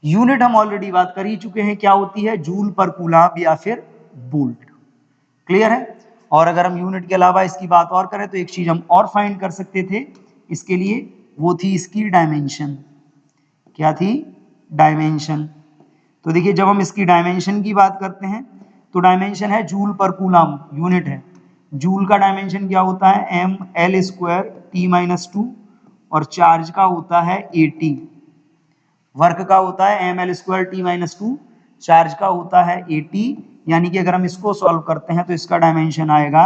यूनिट हम ऑलरेडी बात कर ही चुके हैं, क्या होती है? जूल पर कूलम्ब या फिर वोल्ट। क्लियर है? और अगर हम यूनिट के अलावा इसकी बात और करें तो एक चीज हम और फाइंड कर सकते थे इसके लिए, वो थी इसकी डायमेंशन। क्या थी? डायमेंशन। तो देखिए जब हम इसकी डायमेंशन की बात करते हैं तो डायमेंशन है जूल पर कूलम्ब, यूनिट है। जूल का डायमेंशन क्या होता है? M L square T minus 2, और चार्ज का होता है 80। वर्क का होता है M L square T minus 2, charge का होता है 80। यानी कि अगर हम इसको सॉल्व करते हैं तो इसका डायमेंशन आएगा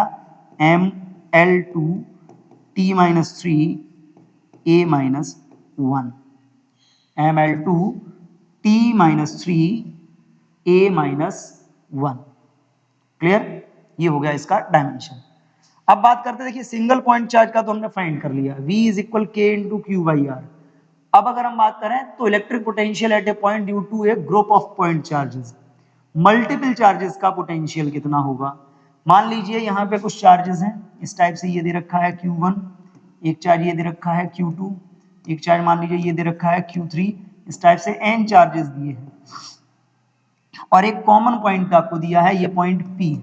M L two T minus 3 A minus 1, M L two T minus 3 A minus 1। Clear? ये हो गया इसका डायमेंशन। अब बात करते हैं, देखिए सिंगल पॉइंट चार्ज का तो हमने फाइंड कर लिया, V is equal K into Q by R. अब अगर हम बात करें तो electric potential at a point due to a group of point charges, multiple charges का पोटेंशियल कितना होगा? मान लीजिए यहाँ पे कुछ चार्जेस हैं इस टाइप से, ये दे रखा है Q1, एक चार्ज ये दे रखा है Q2, एक चार्ज मान लीजिए ये दे रखा है Q3, इस टाइप से n चार्जेस दिए हैं और एक कॉमन पॉइंट आपको दिया है, ये पॉइंट P।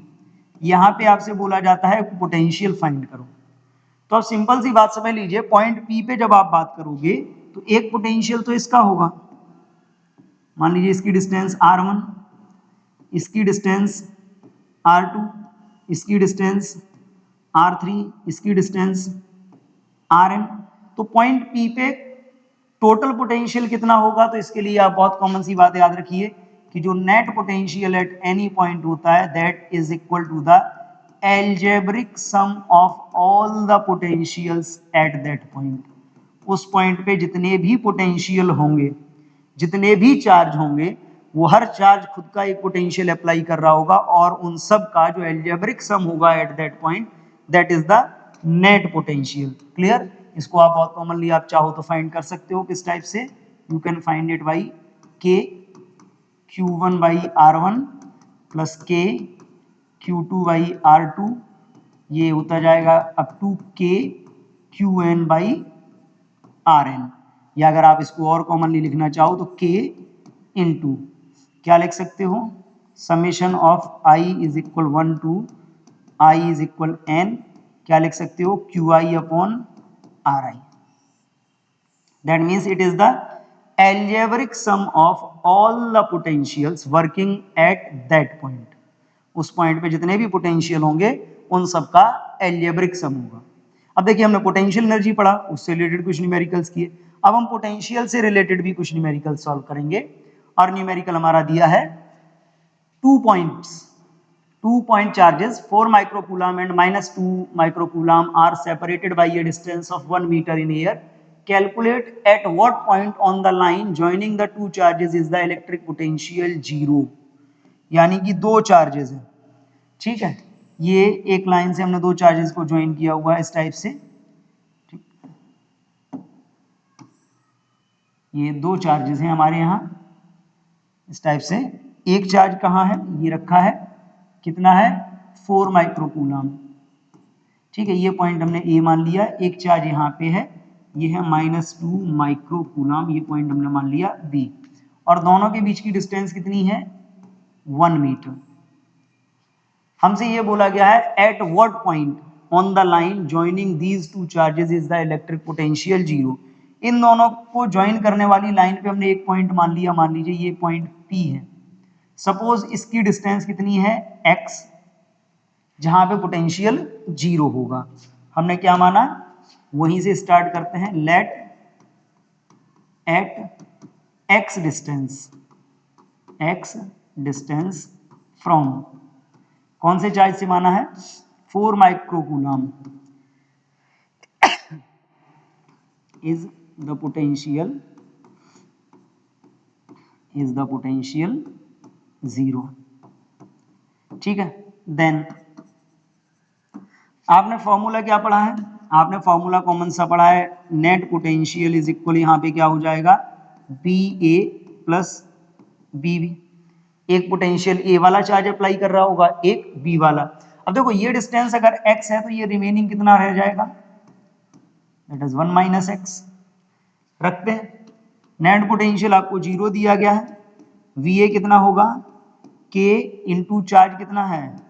यहाँ पे आपसे बोला जाता है पोटेंशियल फाइंड करो। तो आप सिंपल सी बात समझ लीजिए, पॉइंट P पे जब आप बात करोगे तो एक पोटेंशियल तो इसका होगा, मान लीजिए इसकी डिस्टेंस R1, इसकी डिस्टेंस R2, इसकी डिस्टेंस R3, इसकी डिस्टेंस Rn। तो पॉइंट P पे टोटल पोटेंशियल कितना होगा? तो इसके लिए आप बहुत कॉमन सी बात याद रखिए कि जो net potential at any point होता है that is equal to the algebraic sum of all the potentials at that point. उस पॉइंट पे जितने भी पोटेंशियल होंगे, जितने भी चार्ज होंगे, वो हर चार्ज खुद का एक पोटेंशियल अप्लाई कर रहा होगा और उन सब का जो एल्जेब्रिक सम होगा eight that point, that is the net potential. Clear? इसको आप बहुत कॉमनली आप चाहो तो फाइंड कर सकते हो किस टाइप से? You can find it by के Q1 बाई R1 प्लस के Q2 बाई R2, ये होता जाएगा अप टू के Qn बाई Rn, या अगर आप इसको और कॉमनली लिखना चाहो तो k इंटू क्या लिख सकते हो? Summation of i is equal 1 to i is equal n, क्या लिख सकते हो? qi upon ri। That means it is the algebraic sum of all the potentials working at that point। उस पॉइंट पे जितने भी पोटेंशियल होंगे उन सब का एल्जेब्रिक सम होगा। अब देखिए हमने पोटेंशियल एनर्जी पढ़ा, उससे रिलेटेड कुछ न्यूमेरिकल्स किए, अब हम पोटेंशियल से रिलेटेड भी कुछ न्यूमेरिकल सॉल्व करेंगे। और न्यूमेरिकल हमारा दिया है 2 points, 2 point charges 4 microcoulomb and minus 2 microcoulomb are separated by a distance of 1 meter in air. Calculate at what point on the line joining the two charges is the electric potential 0। यानी कि दो charges हैं, ठीक है, ये एक line से हमने दो चार्जेस को ज्वाइन किया हुआ है इस टाइप से, ये दो चार्जेस हैं हमारे यहाँ इस टाइप से। एक चार्ज कहाँ है? ये रखा है, कितना है? 4 माइक्रोकूलम्ब, ठीक है, ये पॉइंट हमने ए मान लिया। एक चार्ज यहाँ पे है, ये है -2 माइक्रोकूलम्ब, ये पॉइंट हमने मान लिया बी, और दोनों के बीच की डिस्टेंस कितनी है? 1 मीटर। हमसे ये बोला गया है at what point on the line joining these two charges is the electric potential 0। इन दोनों को ज्वाइन करने वाली लाइन पे हमने एक पॉइंट मान लिया, मान लीजिए ये पॉइंट P है। सपोज इसकी डिस्टेंस कितनी है? x, जहां पे पोटेंशियल 0 होगा। हमने क्या माना? वहीं से स्टार्ट करते हैं, let at x distance from, कौन से चार्ज से माना है? 4 microcoulomb. Is the potential zero. ठीक है, देन आपने फॉर्मूला क्या पढ़ा है, आपने फॉर्मूला कॉमन सा पढ़ा है, नेट पोटेंशियल इज इक्वल यहाँ पे क्या हो जाएगा, बी ए प्लस बी बी। एक पोटेंशियल ए वाला चार्ज अप्लाई कर रहा होगा, एक बी वाला। अब देखो ये डिस्टेंस अगर x है तो ये रिमेनिंग कितना रह जाएगा, दैट इज 1 माइनस एक्स। रखते हैं, नेट पोटेंशियल आपको जीरो दिया गया है, VA कितना होगा, K इंटू चार्ज कितना है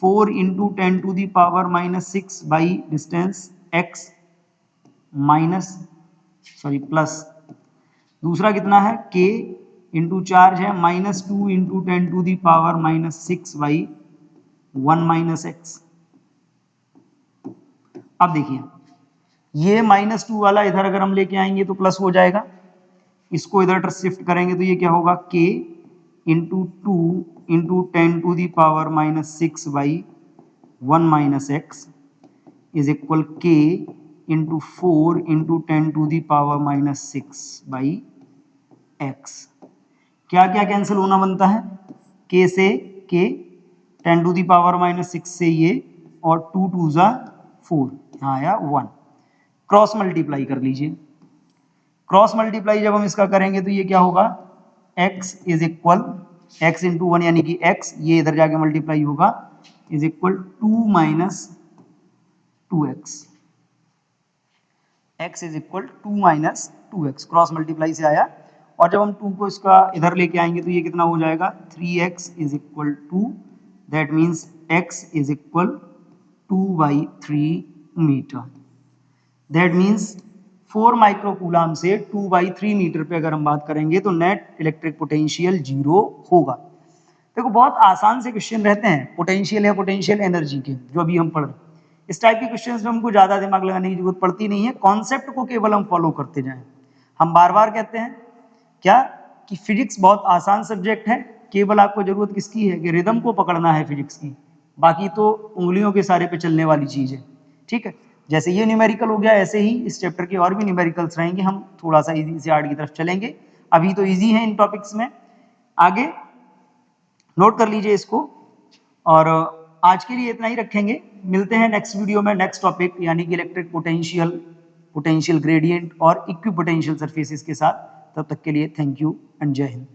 4 into 10 to the power minus 6 by distance x minus plus, दूसरा कितना है K इंटू चार्ज है -2 into 10 to the power -6 by 1 minus x. अब देखिए ये -2 वाला इधर अगर हम लेके आएंगे तो प्लस हो जाएगा, इसको इधर शिफ्ट करेंगे तो ये क्या होगा, K into 2 into 10 to the power -6 by 1 minus x is equal K into 4 into 10 to the power -6 by x. क्या क्या कैंसिल होना बनता है, K से K, 10 टू दी पावर -6 से ये, और 2 2 जा 4, यहाँ आया 1। क्रॉस मल्टीप्लाई कर लीजिए, क्रॉस मल्टीप्लाई जब हम इसका करेंगे तो ये क्या होगा, x is equal x into 1 यानी कि x, ये इधर जाके मल्टीप्लाई होगा, is equal 2 minus 2x, x is equal 2 minus 2x, cross multiply से आया। और जब हम 2 को इसका इधर लेके आएंगे तो ये कितना हो जाएगा, 3x is equal 2, that means x is equal 2/3 metre. That means 4 microcoulomb से 2/3 मीटर पे अगर हम बात करेंगे तो नेट इलेक्ट्रिक पोटेंशियल जीरो होगा। देखो बहुत आसान से क्वेश्चन रहते हैं पोटेंशियल या पोटेंशियल एनर्जी के, जो अभी हम पढ़ रहे हैं। इस टाइप के क्वेश्चंस में हमको ज़्यादा दिमाग लगाने की जरूरत पड़ती नहीं है, कॉन्सेप्ट को केवल हम फॉलो करते जाएं। हम बार बार कहते हैं क्या कि फिजिक्स बहुत आसान सब्जेक्ट है, केवल आपको जरूरत किसकी है कि रिदम को पकड़ना है फिजिक्स की, बाकी तो उंगलियों के सारे पे चलने वाली चीज़ है। ठीक है, जैसे ये न्यूमेरिकल हो गया, ऐसे ही इस चैप्टर के और भी न्यूमेरिकल्स रहेंगे, हम थोड़ा सा इजी से आर्ट की तरफ चलेंगे। अभी तो इजी है इन टॉपिक्स में, आगे नोट कर लीजिए इसको। और आज के लिए इतना ही रखेंगे, मिलते हैं नेक्स्ट वीडियो में नेक्स्ट टॉपिक यानी कि इलेक्ट्रिक पोटेंशियल, पोटेंशियल ग्रेडियंट और इक्विपोटेंशियल सरफेसेस के साथ। तब तक के लिए थैंक यू एंड जय हिंद।